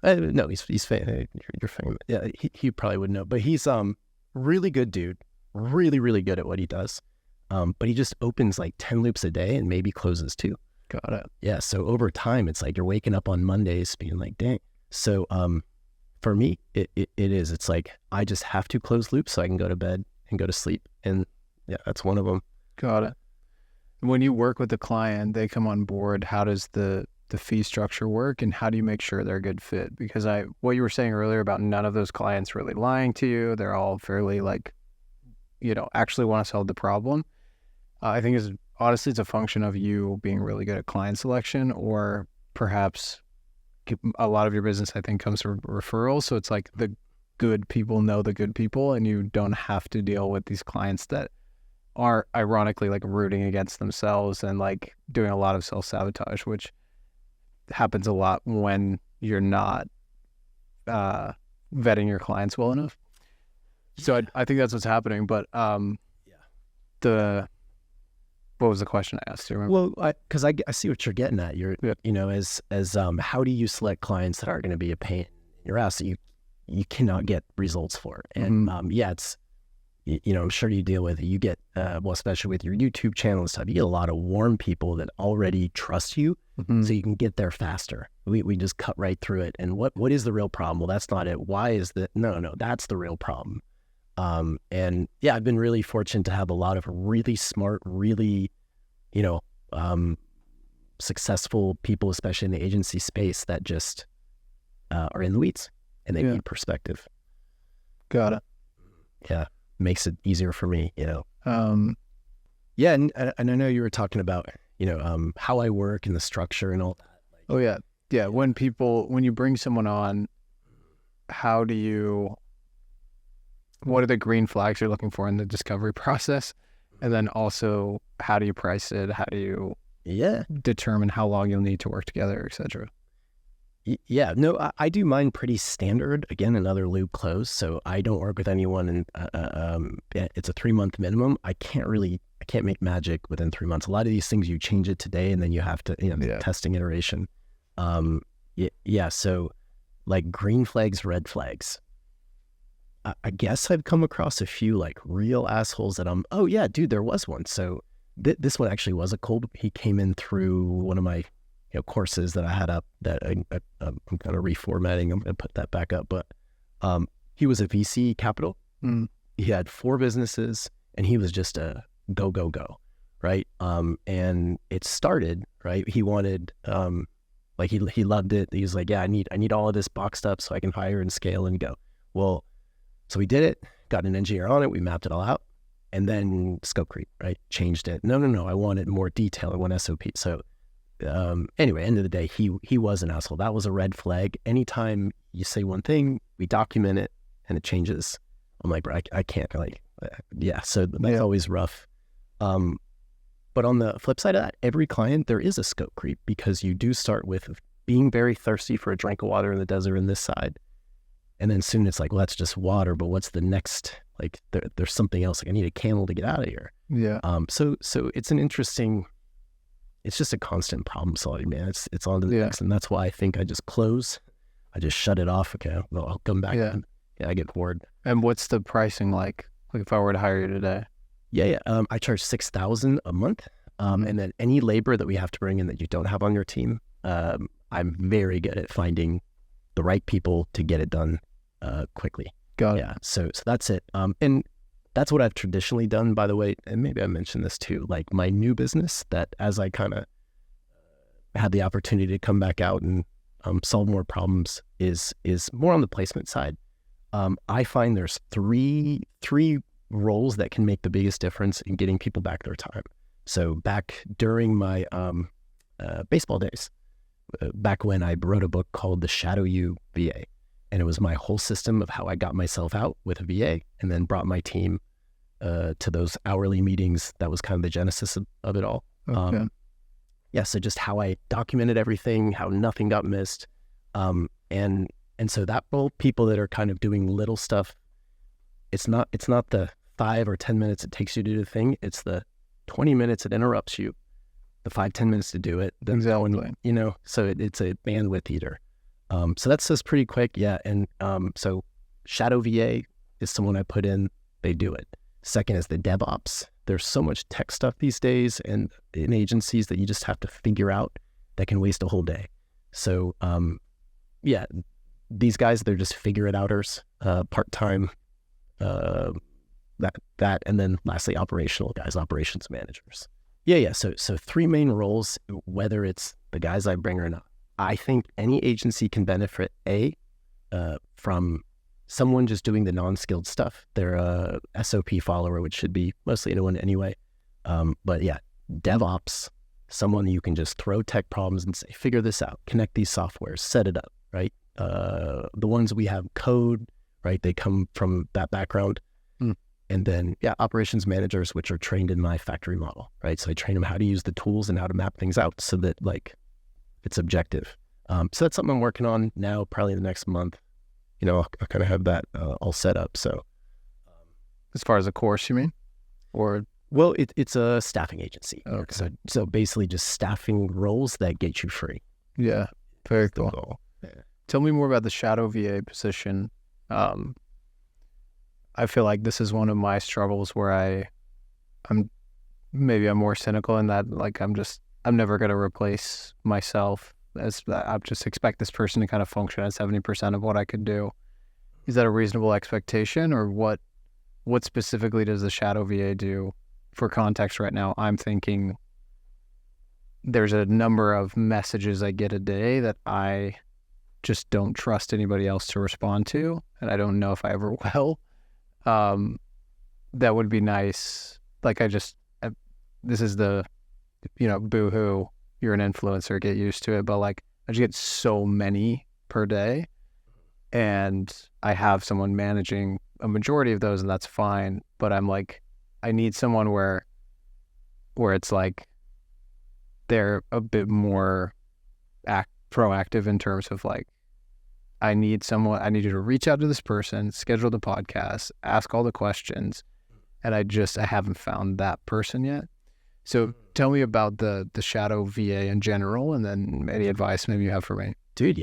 No, he's famous. You're famous. Yeah, he probably would know, but he's really good dude, really really good at what he does. But he just opens like 10 loops a day and maybe closes 2. Got it. Yeah, so over time, it's like you're waking up on Mondays being like, dang. So for me, it is. It's like I just have to close loops so I can go to bed and go to sleep, and yeah, that's one of them. Got it. When you work with the client, they come on board. How does the fee structure work, and how do you make sure they're a good fit? Because what you were saying earlier about none of those clients really lying to you, they're all fairly like, actually want to solve the problem. I think is honestly it's a function of you being really good at client selection, or perhaps a lot of your business I think comes from referrals. So it's like the good people know the good people, and you don't have to deal with these clients that are ironically like rooting against themselves and like doing a lot of self-sabotage, which happens a lot when you're not vetting your clients well enough. So I think that's what's happening. But what was the question I asked? Do you remember? Well, because I see what you're getting at. You're as how do you select clients that aren't going to be a pain in your ass that you cannot get results for? And it's I'm sure you deal with it. You get especially with your YouTube channel and stuff, you get a lot of warm people that already trust you, so you can get there faster. We just cut right through it. And what is the real problem? Well, that's not it. Why is that? No, that's the real problem. And yeah, I've been really fortunate to have a lot of really smart, really, successful people, especially in the agency space, that just are in the weeds and they need perspective. Got it. Yeah, makes it easier for me, Yeah, and I know you were talking about, how I work and the structure and all that. Yeah. When you bring someone on, what are the green flags you're looking for in the discovery process? And then also, how do you price it? How do you determine how long you'll need to work together, et cetera? Yeah, no, I do mine pretty standard. Again, another loop close. So I don't work with anyone, and it's a 3-month minimum. I can't make magic within 3 months. A lot of these things you change it today, and then you have to, testing iteration. So like green flags, red flags. I guess I've come across a few like real assholes that there was one. So this one actually was a cold. He came in through one of my courses that I had up that I'm kind of reformatting. I'm going to put that back up. But he was a VC capital. He had 4 businesses, and he was just a go, right? And it started, right? He wanted, he loved it. He was like, I need all of this boxed up so I can hire and scale and go. Well, so we did it, got an engineer on it, we mapped it all out, and then scope creep, right? Changed it. No, I wanted more detail. I want SOP. So anyway, end of the day, he was an asshole. That was a red flag. Anytime you say one thing, we document it, and it changes. I'm like, bro, I can't, so that's always rough. But on the flip side of that, every client, there is a scope creep, because you do start with being very thirsty for a drink of water in the desert in this side. And then soon it's like, well, that's just water, but what's the next, there's something else. Like I need a camel to get out of here. Yeah. So it's an interesting, it's just a constant problem solving, man. It's on to the next. And that's why I think I just close. I just shut it off. Okay, well, I'll come back. Yeah. I get bored. And what's the pricing like? Like if I were to hire you today? I charge $6,000 a month. And then any labor that we have to bring in that you don't have on your team, I'm very good at finding the right people to get it done quickly. Got it. Yeah. So that's it. And that's what I've traditionally done, by the way. And maybe I mentioned this too, like my new business, that as I kind of had the opportunity to come back out and solve more problems is more on the placement side. I find there's three roles that can make the biggest difference in getting people back their time. So back during my baseball days, back when I wrote a book called the shadowVA, and it was my whole system of how I got myself out with a VA and then brought my team to those hourly meetings. That was kind of the genesis of it all. Okay. So just how I documented everything, how nothing got missed. And so that role, people that are kind of doing little stuff, it's not the 5 or 10 minutes it takes you to do the thing. It's the 20 minutes it interrupts you, the 5-10 minutes to do it. Exactly. So it's a bandwidth eater. So that says pretty quick. Yeah. And so shadowVA is someone I put in, they do it. Second is the DevOps. There's so much tech stuff these days and in agencies that you just have to figure out that can waste a whole day. So yeah, these guys, they're just figure it outers, part-time, that, and then lastly, operational guys, operations managers. Yeah. So 3 main roles, whether it's the guys I bring or not. I think any agency can benefit from someone just doing the non-skilled stuff. They're a SOP follower, which should be mostly anyone anyway. But yeah, DevOps, someone you can just throw tech problems and say, figure this out, connect these softwares, set it up, right? The ones we have code, right? They come from that background. And then, yeah, operations managers, which are trained in my factory model, right? So I train them how to use the tools and how to map things out so that like it's objective. So that's something I'm working on now, probably the next month. You know, I'll kind of have that all set up. So as far as a course, you mean? Or well, it's a staffing agency. Okay. So basically just staffing roles that get you free. Yeah, very cool. Goal. Yeah. Tell me more about the shadowVA position. I feel like this is one of my struggles where I'm more cynical in that, like, I'm never going to replace myself. As I just expect this person to kind of function at 70% of what I could do. Is that a reasonable expectation, or what specifically does the shadowVA do? For context right now, I'm thinking there's a number of messages I get a day that I just don't trust anybody else to respond to, and I don't know if I ever will. That would be nice. Like, this is the, boo-hoo, you're an influencer, get used to it. But like, I just get so many per day, and I have someone managing a majority of those, and that's fine. But I'm like, I need someone where it's like they're a bit more proactive in terms of like, I need you to reach out to this person, schedule the podcast, ask all the questions. And I haven't found that person yet. So tell me about the shadowVA in general, and then any advice maybe you have for me. Dude,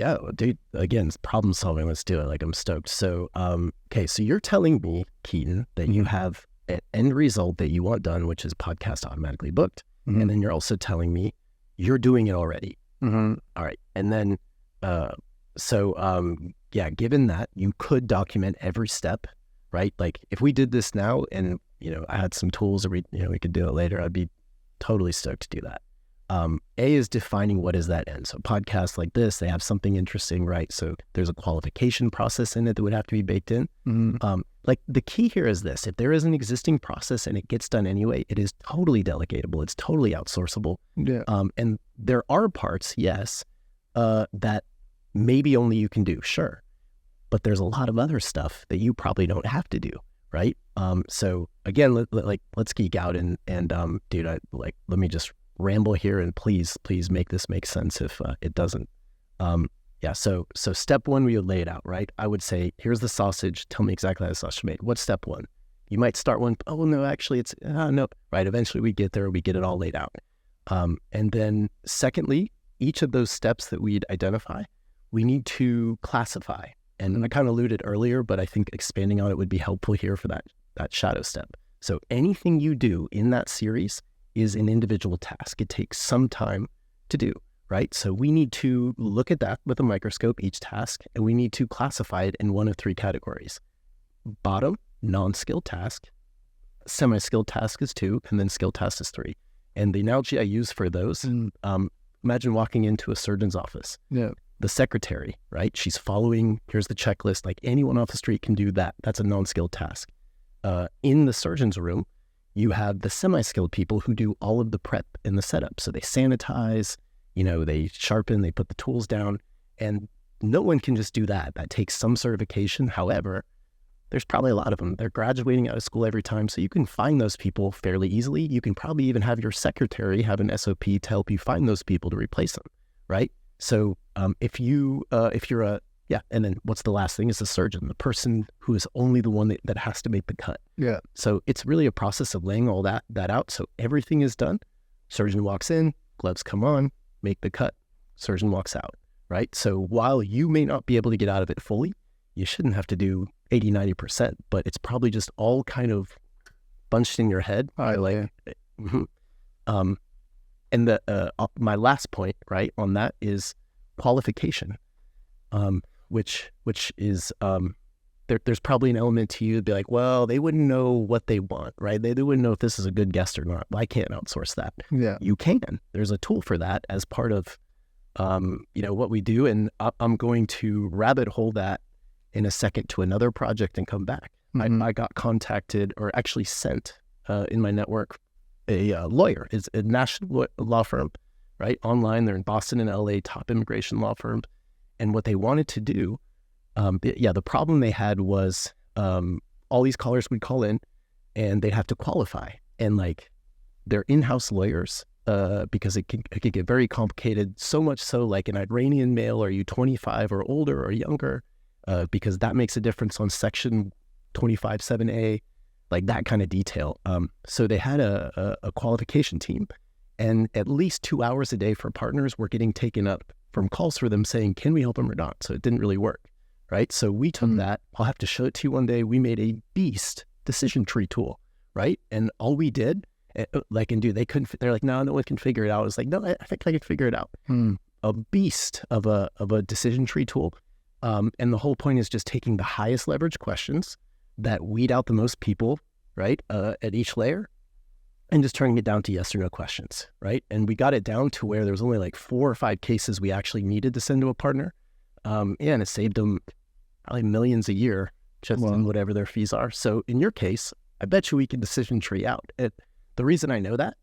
again, problem solving, let's do it. Like, I'm stoked. So, okay, so you're telling me, Keaton, that you have an end result that you want done, which is podcast automatically booked. And then you're also telling me you're doing it already. All right. And then, yeah, given that, you could document every step, right? Like, if we did this now and, I had some tools, or we could do it later, I'd be totally stoked to do that. A is defining what is that end. So podcasts like this, they have something interesting, right? So there's a qualification process in it that would have to be baked in. Like, the key here is this: if there is an existing process and it gets done anyway, it is totally delegatable. It's totally outsourceable. Yeah. And there are parts, yes, that maybe only you can do, sure. But there's a lot of other stuff that you probably don't have to do, right? So again, let's geek out and dude, let me just ramble here, and please make this make sense if it doesn't. Yeah. So step one, we would lay it out, right? I would say, here's the sausage. Tell me exactly how the sausage is made. What's step one? You might start one. Oh no, actually it's no, right? Eventually we get there. We get it all laid out. And then secondly, each of those steps that we'd identify, we need to classify. And I kind of alluded earlier, but I think expanding on it would be helpful here for that shadow step. So anything you do in that series is an individual task. It takes some time to do, right? So we need to look at that with a microscope, each task, and we need to classify it in one of 3 categories. Bottom, non-skilled task. Semi-skilled task is 2, and then skilled task is 3. And the analogy I use for those, imagine walking into a surgeon's office. Yeah. The secretary, right? She's following, here's the checklist. Like, anyone off the street can do that. That's a non-skilled task. In the surgeon's room, you have the semi-skilled people who do all of the prep and the setup. So they sanitize, they sharpen, they put the tools down, and no one can just do that. That takes some certification. However, there's probably a lot of them. They're graduating out of school every time, so you can find those people fairly easily. You can probably even have your secretary have an SOP to help you find those people to replace them, right? So if you're and then what's the last thing is the surgeon, the person who is only the one that has to make the cut. Yeah. So it's really a process of laying all that out. So everything is done. Surgeon walks in, gloves come on, make the cut. Surgeon walks out, right? So while you may not be able to get out of it fully, you shouldn't have to do 80, 90%, but it's probably just all kind of bunched in your head. And my last point, right, on that is qualification, which is, there's probably an element to you to be like, well, they wouldn't know what they want, right? They wouldn't know if this is a good guest or not. Well, I can't outsource that. Yeah. You can. There's a tool for that as part of, what we do. And I'm going to rabbit hole that in a second to another project and come back. I got contacted, or actually sent in my network, a lawyer. It's a national law firm, right? Online. They're in Boston and LA, top immigration law firm. And what they wanted to do, the problem they had was all these callers would call in and they'd have to qualify. And like, they're in-house lawyers because it could get very complicated. So much so, like an Iranian male, are you 25 or older or younger? Because that makes a difference on section 25(7)(a), like that kind of detail. So they had a qualification team, and at least 2 hours a day for partners were getting taken up from calls for them saying, can we help them or not? So it didn't really work, right? So we took that. I'll have to show it to you one day. We made a beast decision tree tool, right? And all we did, they're like, no one can figure it out. I was like, no, I think I can figure it out. A beast of a decision tree tool. And the whole point is just taking the highest leverage questions that weed out the most people, right, at each layer, and just turning it down to yes or no questions, right? And we got it down to where there was only like 4 or 5 cases we actually needed to send to a partner. And it saved them probably millions a year just in whatever their fees are. So in your case, I bet you we can decision tree out. The reason I know that,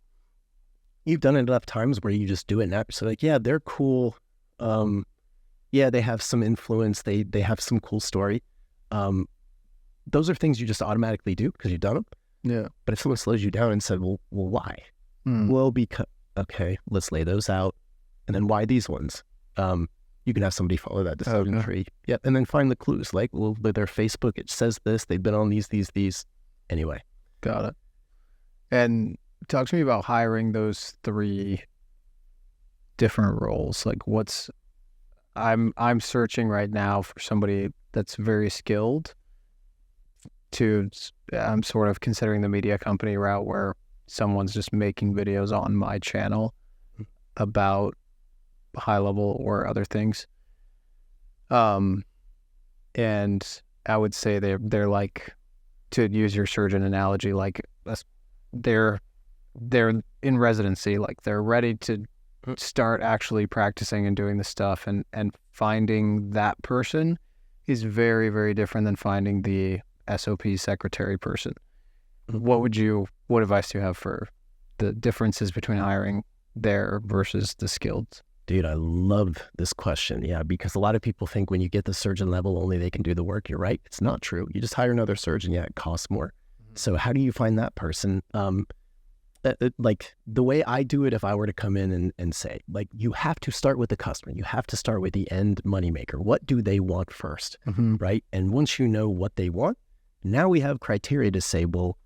you've done it enough times where you just do it now. So like, yeah, they're cool. They have some influence. They have some cool story. Those are things you just automatically do because you've done them. Yeah. But if someone slows you down and said, well, why? Well, because, okay, let's lay those out. And then why these ones? You can have somebody follow that decision tree. Yep. And then find the clues. Like, well, with their Facebook, it says this, they've been on these. Anyway. Got it. And talk to me about hiring those 3 different roles. Like I'm searching right now for somebody that's very skilled I'm sort of considering the media company route where someone's just making videos on my channel about high level or other things. And I would say they're like, to use your surgeon analogy, like they're in residency, like they're ready to start actually practicing and doing the stuff, and finding that person is very, very different than finding the SOP secretary person. What advice do you have for the differences between hiring there versus the skilled? Dude, I love this question. Yeah, because a lot of people think when you get the surgeon level, only they can do the work. You're right. It's not true. You just hire another surgeon. Yeah, it costs more. So how do you find that person? Like the way I do it, if I were to come in and say, like, you have to start with the customer. You have to start with the end moneymaker. What do they want first, right? And once you know what they want, now we have criteria to say, well,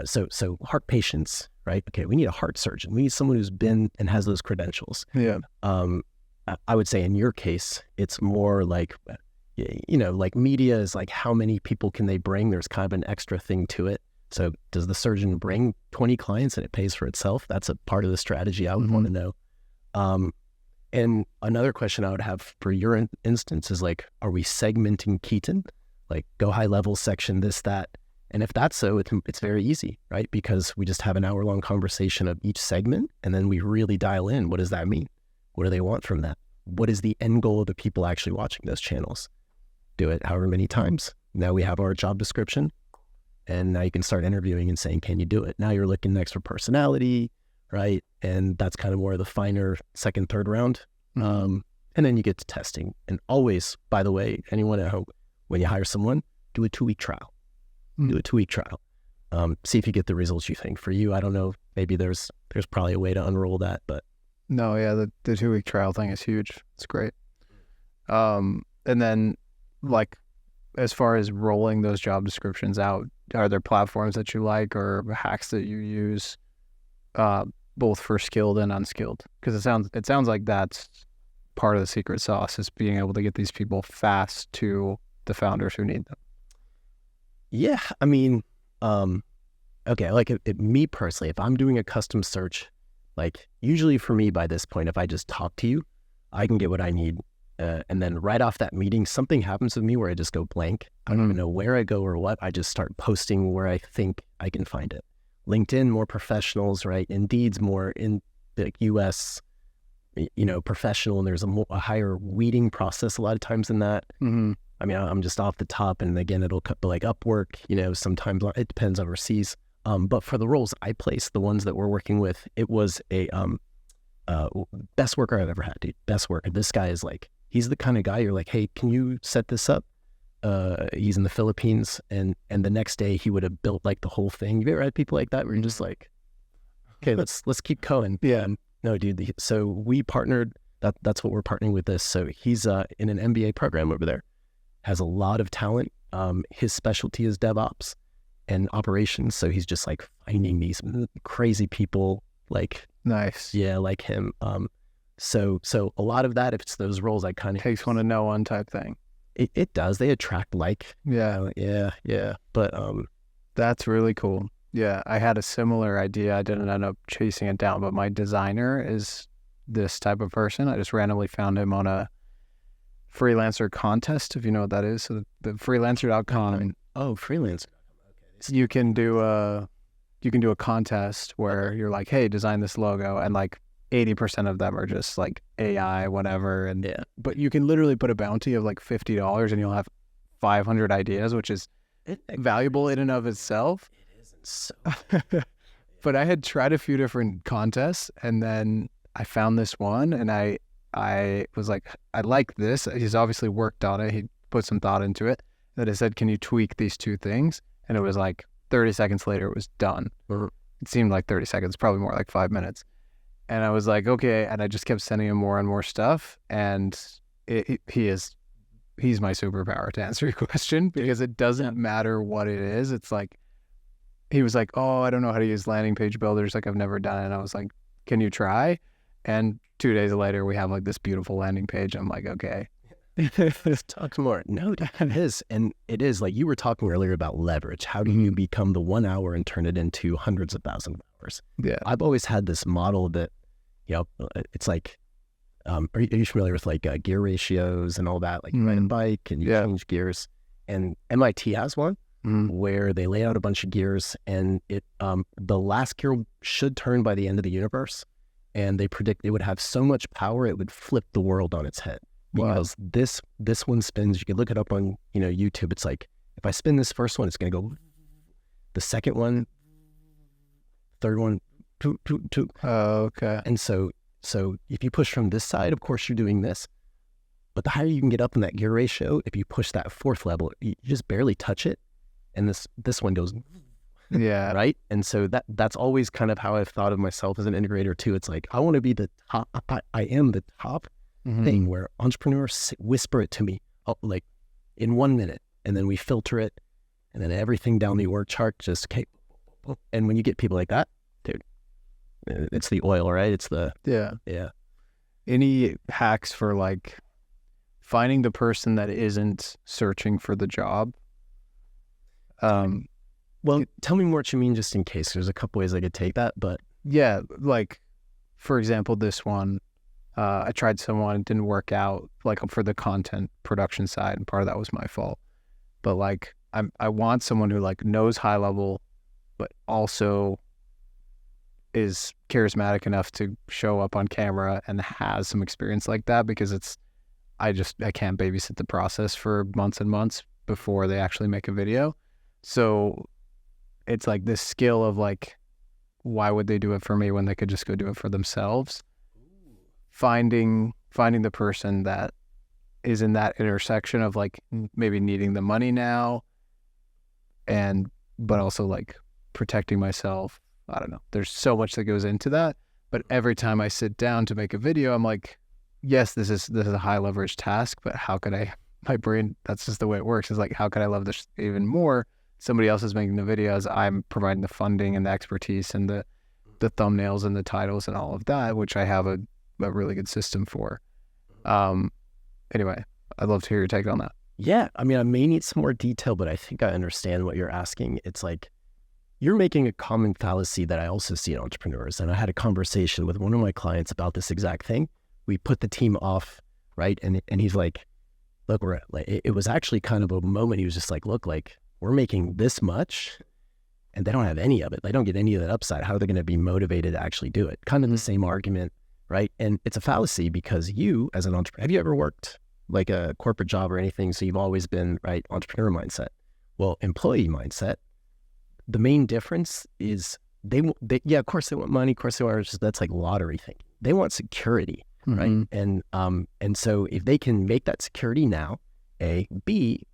so heart patients, right? Okay, we need a heart surgeon. We need someone who's been and has those credentials. Yeah. I would say in your case, it's more like, like media is like, how many people can they bring? There's kind of an extra thing to it. So does the surgeon bring 20 clients and it pays for itself? That's a part of the strategy I would want to know. And another question I would have for your instance is like, are we segmenting Keaton? Like go high level section, this, that. And if that's so, it's very easy, right? Because we just have an hour-long conversation of each segment, and then we really dial in. What does that mean? What do they want from that? What is the end goal of the people actually watching those channels? Do it however many times. Now we have our job description, and now you can start interviewing and saying, can you do it? Now you're looking next for personality, right? And that's kind of more of the finer second, third round. And then you get to testing. And always, by the way, anyone at home, when you hire someone, do a 2-week trial. Do a 2-week trial. See if you get the results you think. For you, I don't know, maybe there's probably a way to unroll that, but. No, yeah, the 2-week trial thing is huge. It's great. And then, like, as far as rolling those job descriptions out, are there platforms that you like or hacks that you use, both for skilled and unskilled? Because it sounds like that's part of the secret sauce is being able to get these people fast to the founders who need them. Yeah, I mean, okay, like me personally, if I'm doing a custom search, like usually for me by this point, if I just talk to you, I can get what I need. And then right off that meeting, something happens with me where I just go blank. I don't even know where I go or what. I just start posting where I think I can find it. LinkedIn, more professionals, right? Indeed's more in the US, professional, and there's a higher weeding process a lot of times in that. I mean, I'm just off the top, and again, it'll cut like Upwork, sometimes it depends overseas. But for the roles I placed, the ones that we're working with, it was a best worker I've ever had, dude. Best worker. This guy is like, he's the kind of guy you're like, hey, can you set this up? He's in the Philippines, and the next day he would have built like the whole thing. You've ever had people like that where you're just like, okay, let's keep going. Yeah. No, dude. So we partnered. That's what we're partnering with this. So he's in an MBA program over there. Has a lot of talent. His specialty is DevOps and operations. So he's just like finding these crazy people like nice. Yeah, like him. So a lot of that, if it's those roles, I kind of takes one to know one type thing. It does. They attract like. Yeah. But that's really cool. Yeah, I had a similar idea. I didn't end up chasing it down, but my designer is this type of person. I just randomly found him on a freelancer contest, if you know what that is. So the freelancer.com. Oh, freelancer. Okay. You can do a contest where you're like, hey, design this logo, and like 80% of them are just like AI, whatever. And yeah, but you can literally put a bounty of like $50 and you'll have 500 ideas, which is valuable in and of itself. It isn't so. But I had tried a few different contests, and then I found this one, and I was like, I like this. He's obviously worked on it. He put some thought into it. That I said, can you tweak these two things? And it was like 30 seconds later, it was done. It seemed like 30 seconds, probably more like 5 minutes. And I was like, okay. And I just kept sending him more and more stuff. And he's my superpower, to answer your question, because it doesn't matter what it is. It's like, he was like, oh, I don't know how to use landing page builders. Like, I've never done it. And I was like, can you try? And 2 days later, we have like this beautiful landing page. I'm like, okay. Let's talk more. No, it is. And it is like you were talking earlier about leverage. How do you become the 1 hour and turn it into hundreds of thousands of hours? Yeah. I've always had this model that, it's like, are you familiar with like gear ratios and all that? Like you ride a bike and you change gears. And MIT has one where they lay out a bunch of gears, and the last gear should turn by the end of the universe. And they predict it would have so much power it would flip the world on its head. Because this one spins. You can look it up on YouTube. It's like, if I spin this first one, it's going to go. The second one, third one, toot. Oh, okay. And so if you push from this side, of course you're doing this. But the higher you can get up in that gear ratio, if you push that fourth level, you just barely touch it, and this one goes. Yeah. Right. And so that's always kind of how I've thought of myself as an integrator too. It's like, I want to be the top. I am the top thing where entrepreneurs whisper it to me like in 1 minute, and then we filter it, and then everything down the org chart just okay. And when you get people like that, dude, it's the oil, right? It's the yeah. Any hacks for like finding the person that isn't searching for the job? Well, tell me more what you mean, just in case. There's a couple ways I could take that, but yeah, like for example, this one. I tried someone, it didn't work out like for the content production side, and part of that was my fault. But like, I want someone who like knows high level, but also is charismatic enough to show up on camera and has some experience like that, because I can't babysit the process for months and months before they actually make a video. So it's like this skill of like, why would they do it for me when they could just go do it for themselves? Finding the person that is in that intersection of like maybe needing the money now, but also like protecting myself. I don't know. There's so much that goes into that. But every time I sit down to make a video, I'm like, yes, this is a high leverage task, but how could my brain, that's just the way it works. Is like, how could I love this even more? Somebody else is making the videos. I'm providing the funding and the expertise and the thumbnails and the titles and all of that, which I have a really good system for. Anyway, I'd love to hear your take on that. Yeah, I mean, I may need some more detail, but I think I understand what you're asking. It's like you're making a common fallacy that I also see in entrepreneurs. And I had a conversation with one of my clients about this exact thing. We put the team off, right? And he's like, look, it was actually kind of a moment. He was just like, look, like we're making this much and they don't have any of it. They don't get any of that upside. How are they going to be motivated to actually do it? Kind of the same argument, right? And it's a fallacy because you as an entrepreneur, have you ever worked like a corporate job or anything? So you've always been, right, entrepreneur mindset. Well, employee mindset, the main difference is yeah, of course they want money, of course they want, that's like lottery thing. They want security, right? And so if they can make that security now, A, B,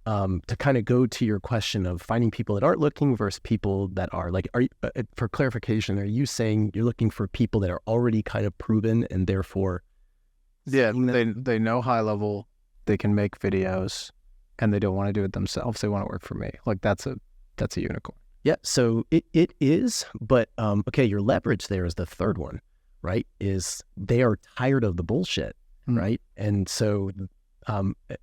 to kind of go to your question of finding people that aren't looking versus people that are like, are you, for clarification, are you saying you're looking for people that are already kind of proven and therefore yeah, they know high level, they can make videos, and they don't want to do it themselves. They want to work for me. Like that's a unicorn. Yeah, so it is, but okay, your leverage there is the third one, right? Is they are tired of the bullshit, right? And so,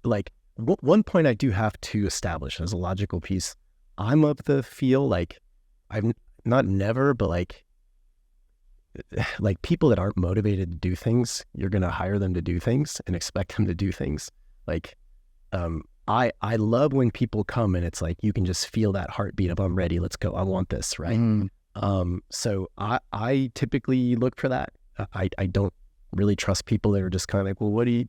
like one point I do have to establish as a logical piece, I'm of the feel like I've not never, but like people that aren't motivated to do things, you're going to hire them to do things and expect them to do things. Like, I love when people come and it's like, you can just feel that heartbeat of I'm ready, let's go, I want this, right? So I typically look for that. I don't really trust people that are just kind of like, well, what do you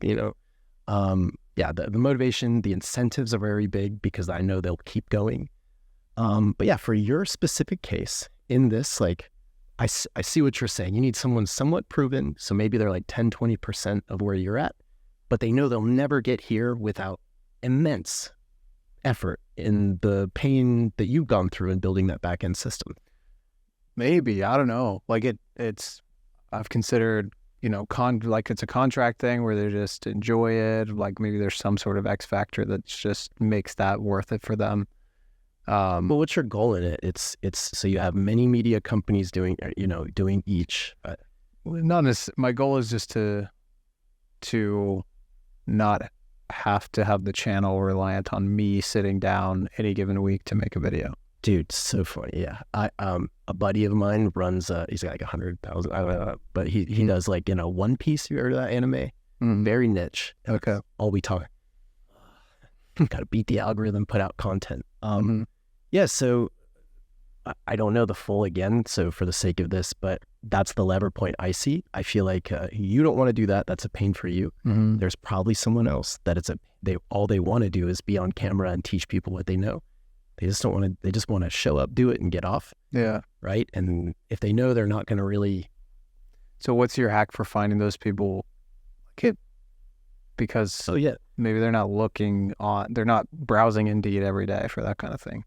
yeah, the motivation, the incentives are very big because I know they'll keep going. But yeah, for your specific case in this, like, I see what you're saying. You need someone somewhat proven. So maybe they're like 10, 20% of where you're at, but they know they'll never get here without immense effort in the pain that you've gone through in building that back end system. Maybe, I don't know. Like it's, I've considered, like it's a contract thing where they just enjoy it. Like maybe there's some sort of X factor that just makes that worth it for them. Well, what's your goal in it? It's so you have many media companies doing each. My goal is just to not have to have the channel reliant on me sitting down any given week to make a video. Dude, so funny. Yeah. A buddy of mine runs, he's got like 100,000, I don't know, but he does like, One Piece, you heard of that anime? Very niche. Okay. All we talk. Got to beat the algorithm, put out content. Yeah, so I don't know the full again, so for the sake of this, but that's the lever point I see. I feel like you don't want to do that. That's a pain for you. There's probably someone else that all they want to do is be on camera and teach people what they know. They just don't want to, they just want to show up, do it, and get off. Yeah. Right? And if they know they're not going to really... So what's your hack for finding those people? Because maybe they're not not browsing Indeed every day for that kind of thing,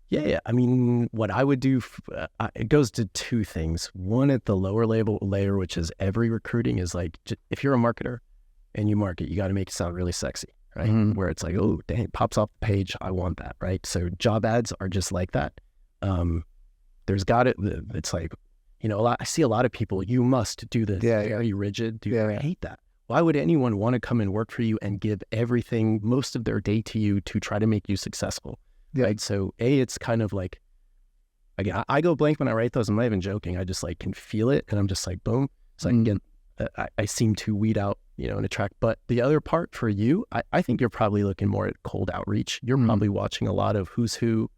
Yeah. I mean, what I would do, it goes to two things. One, at the lower layer, which is every recruiting, is like, if you're a marketer and you market, you got to make it sound really sexy, right? Where it's like, oh, dang, it pops off the page. I want that, right? So job ads are just like that. It's like, I see a lot of people, you must do this, very rigid. I hate that. Why would anyone want to come and work for you and give everything, most of their day to you to try to make you successful? Yeah. Right? So it's kind of like, again, I go blank when I write those. I'm not even joking. I just like can feel it. And I'm just like, boom. So again, I seem to weed out, and attract. But the other part for you, I think you're probably looking more at cold outreach. You're probably watching a lot of who's who,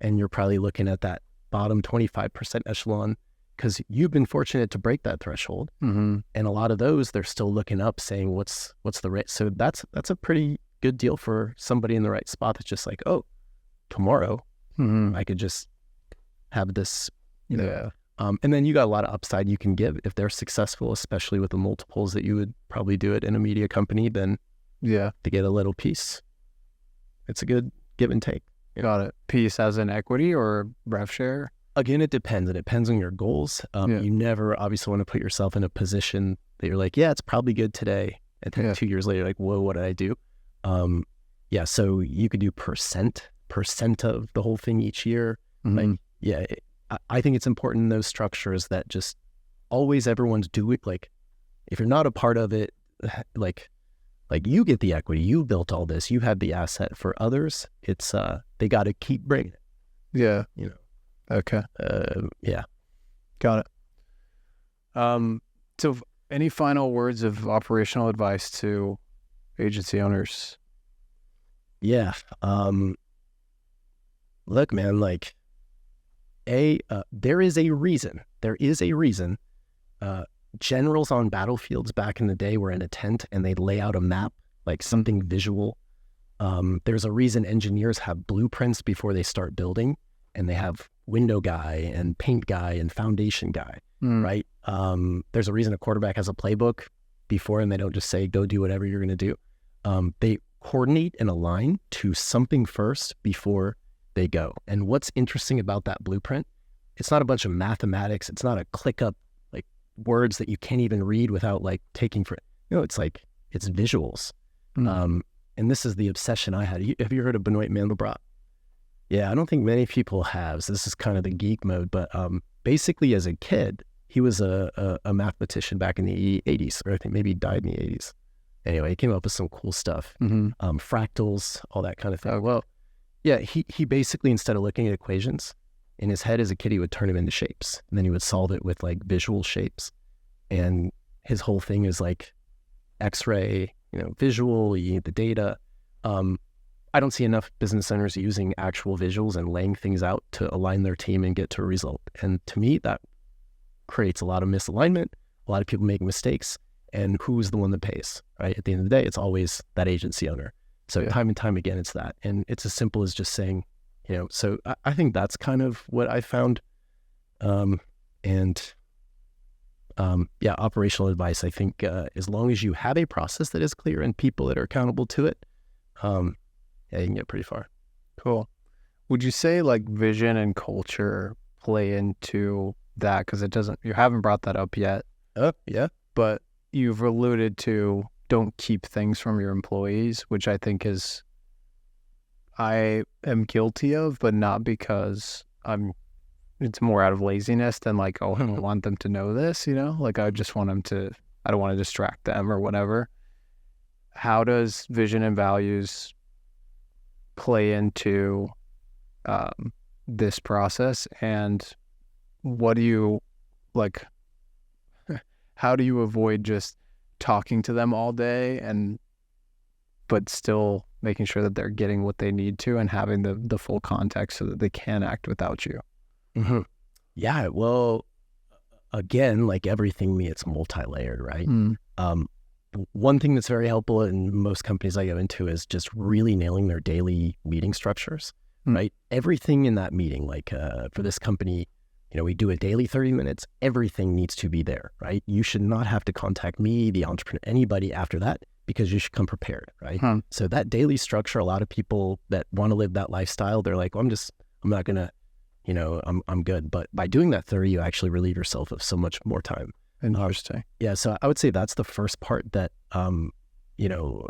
and you're probably looking at that bottom 25% echelon, because you've been fortunate to break that threshold. And a lot of those, they're still looking up saying, what's the rate? So that's a pretty good deal for somebody in the right spot that's just like, oh, tomorrow I could just have this, and then you got a lot of upside you can give if they're successful, especially with the multiples that you would probably do it in a media company, then to get a little piece. It's a good give and take. Got it. Piece as in equity or rev share? Again, it depends. It depends on your goals. You never obviously want to put yourself in a position that you're like, yeah, it's probably good today. And then 2 years later, like, whoa, what did I do? So you could do percent of the whole thing each year. I think it's important in those structures that just always everyone's doing, like, if you're not a part of it, like you get the equity, you built all this, you had the asset. For others, it's they got to keep bringing it. Yeah. Okay. Yeah. Got it. So any final words of operational advice to agency owners? Yeah. Look, man, like there is a reason. Generals on battlefields back in the day were in a tent and they'd lay out a map, like something visual. There's a reason engineers have blueprints before they start building, and they have window guy and paint guy and foundation guy, right? There's a reason a quarterback has a playbook before, and they don't just say, go do whatever you're going to do. They coordinate and align to something first before they go. And what's interesting about that blueprint, it's not a bunch of mathematics. It's not a click up like words that you can't even read without like taking for, it's like, it's visuals. And this is the obsession I had. Have you heard of Benoit Mandelbrot? Yeah, I don't think many people have. So this is kind of the geek mode, but basically as a kid, he was a mathematician back in the 80s, or I think maybe he died in the 80s. Anyway, he came up with some cool stuff, fractals, all that kind of thing. Oh, well, yeah, he basically, instead of looking at equations, in his head as a kid, he would turn them into shapes, and then he would solve it with like visual shapes. And his whole thing is like X-ray, visual, you need the data. I don't see enough business owners using actual visuals and laying things out to align their team and get to a result. And to me, that creates a lot of misalignment, a lot of people make mistakes, and who's the one that pays, right? At the end of the day, it's always that agency owner. So time and time again, it's that. And it's as simple as just saying, so I think that's kind of what I found. Operational advice, I think as long as you have a process that is clear and people that are accountable to it, you can get pretty far. Cool. Would you say like vision and culture play into that? Because you haven't brought that up yet. Yeah. But you've alluded to don't keep things from your employees, which I think I am guilty of, but not because it's more out of laziness than like, I don't want them to know this, like I just want them I don't want to distract them or whatever. How does vision and values play into this process, and what do you like, how do you avoid just talking to them all day but still making sure that they're getting what they need to and having the full context so that they can act without you? Yeah, well, again, like everything me, it's multi-layered, right? One thing that's very helpful in most companies I go into is just really nailing their daily meeting structures, right? Everything in that meeting, like for this company, we do a daily 30 minutes, everything needs to be there, right? You should not have to contact me, the entrepreneur, anybody after that, because you should come prepared, right? So that daily structure, a lot of people that want to live that lifestyle, they're like, well, I'm not going to, I'm good. But by doing that 30, you actually relieve yourself of so much more time. Interesting. Yeah. So I would say that's the first part that,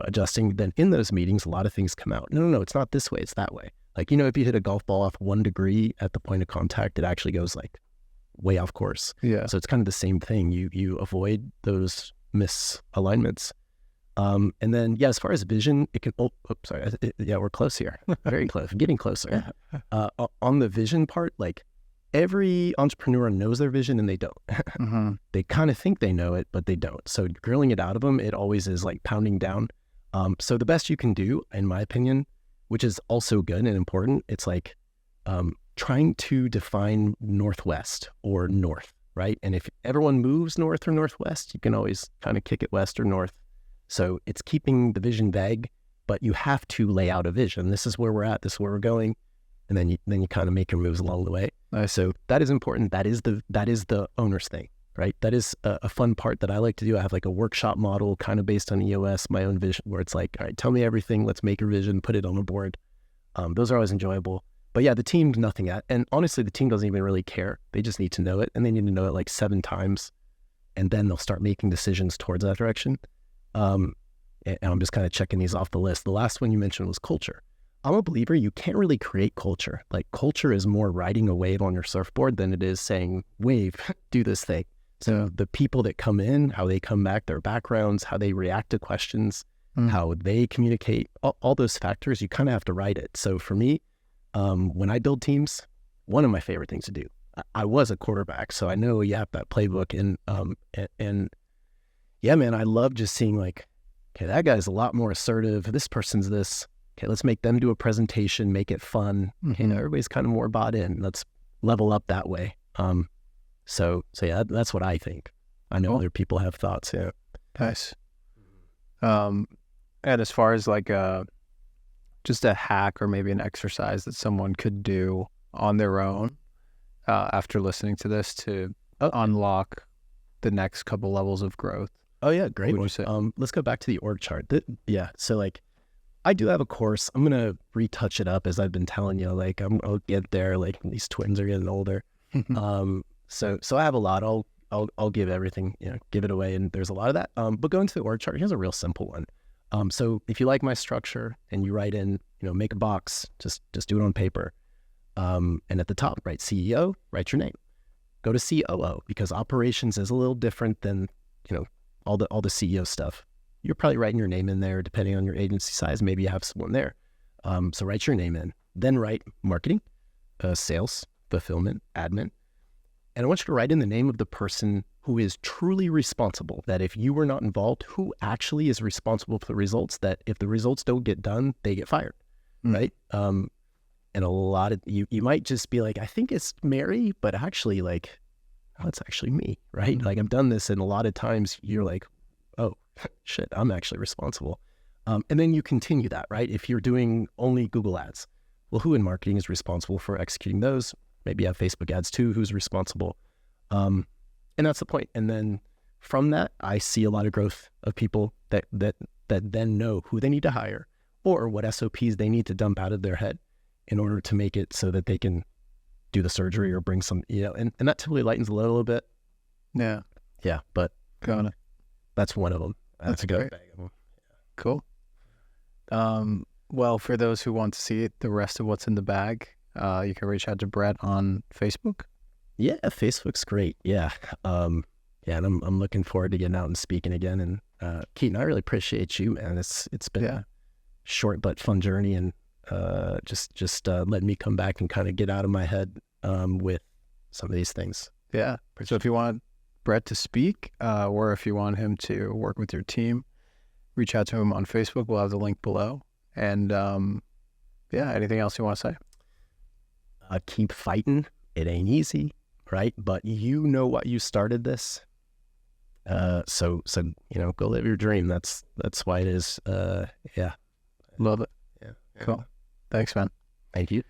adjusting. Then in those meetings, a lot of things come out. No, it's not this way. It's that way. Like, if you hit a golf ball off 1 degree at the point of contact, it actually goes like way off course. Yeah. So it's kind of the same thing. You avoid those misalignments. And then, as far as vision, it can, we're close here. Very close, getting closer. On the vision part, like every entrepreneur knows their vision and they don't. They kind of think they know it, but they don't. So grilling it out of them, it always is like pounding down. So the best you can do, in my opinion, which is also good and important, it's like trying to define northwest or north, right? And if everyone moves north or northwest, you can always kind of kick it west or north. So it's keeping the vision vague, but you have to lay out a vision. This is where we're at. This is where we're going. And then you kind of make your moves along the way. So that is important. That is the owner's thing, right? That is a fun part that I like to do. I have like a workshop model kind of based on EOS, my own vision, where it's like, all right, tell me everything. Let's make your vision, put it on a board. Those are always enjoyable. But yeah, the team's nothing at. And honestly, the team doesn't even really care. They just need to know it. And they need to know it like 7 times. And then they'll start making decisions towards that direction. And I'm just kind of checking these off the list. The last one you mentioned was culture. I'm a believer you can't really create culture. Like culture is more riding a wave on your surfboard than it is saying, wave, do this thing. So the people that come in, how they come back, their backgrounds, how they react to questions, how they communicate, all those factors, you kind of have to write it. So for me, when I build teams, one of my favorite things to do, I was a quarterback, so I know you have that playbook. And yeah, man, I love just seeing like, okay, that guy's a lot more assertive. This person's this. Okay, let's make them do a presentation, make it fun. You know, everybody's kind of more bought in. Let's level up that way. So yeah, that's what I think. I know other people have thoughts. Yeah. Nice. And as far as like just a hack or maybe an exercise that someone could do on their own after listening to this to unlock the next couple levels of growth. Oh yeah, great. What would you say? Let's go back to the org chart. Yeah, so like I do have a course. I'm gonna retouch it up as I've been telling you. Like I'll get there. Like these twins are getting older. So I have a lot. I'll give everything, give it away, and there's a lot of that. But going to the org chart, here's a real simple one. So if you like my structure and you write in, make a box, just do it on paper. And at the top, write CEO, write your name. Go to COO because operations is a little different than, all the CEO stuff. You're probably writing your name in there, depending on your agency size. Maybe you have someone there. So write your name in. Then write marketing, sales, fulfillment, admin. And I want you to write in the name of the person who is truly responsible, that if you were not involved, who actually is responsible for the results, that if the results don't get done, they get fired, right? And a lot of, you might just be like, I think it's Mary, but actually like, oh, it's actually me, right? Like I've done this, and a lot of times you're like, oh, shit, I'm actually responsible. And then you continue that, right? If you're doing only Google ads, well, who in marketing is responsible for executing those? Maybe you have Facebook ads too, who's responsible? And that's the point. And then from that, I see a lot of growth of people that then know who they need to hire or what SOPs they need to dump out of their head in order to make it so that they can do the surgery or bring some, and that typically lightens the load a little bit. Yeah. Yeah, but got it. That's one of them. That's a great bag of them. Cool. Well, for those who want to see the rest of what's in the bag, you can reach out to Brett on Facebook. Yeah, Facebook's great. Yeah. And I'm looking forward to getting out and speaking again. And Keaton, I really appreciate you, man. It's been a short but fun journey, and just letting me come back and kind of get out of my head with some of these things. Yeah. So if you want Brett to speak, or if you want him to work with your team, reach out to him on Facebook. We'll have the link below. And anything else you want to say? Keep fighting. It ain't easy, right? But you know what you started this. So go live your dream. That's why it is. Yeah. Love it. Yeah. Cool. Thanks, man. Thank you.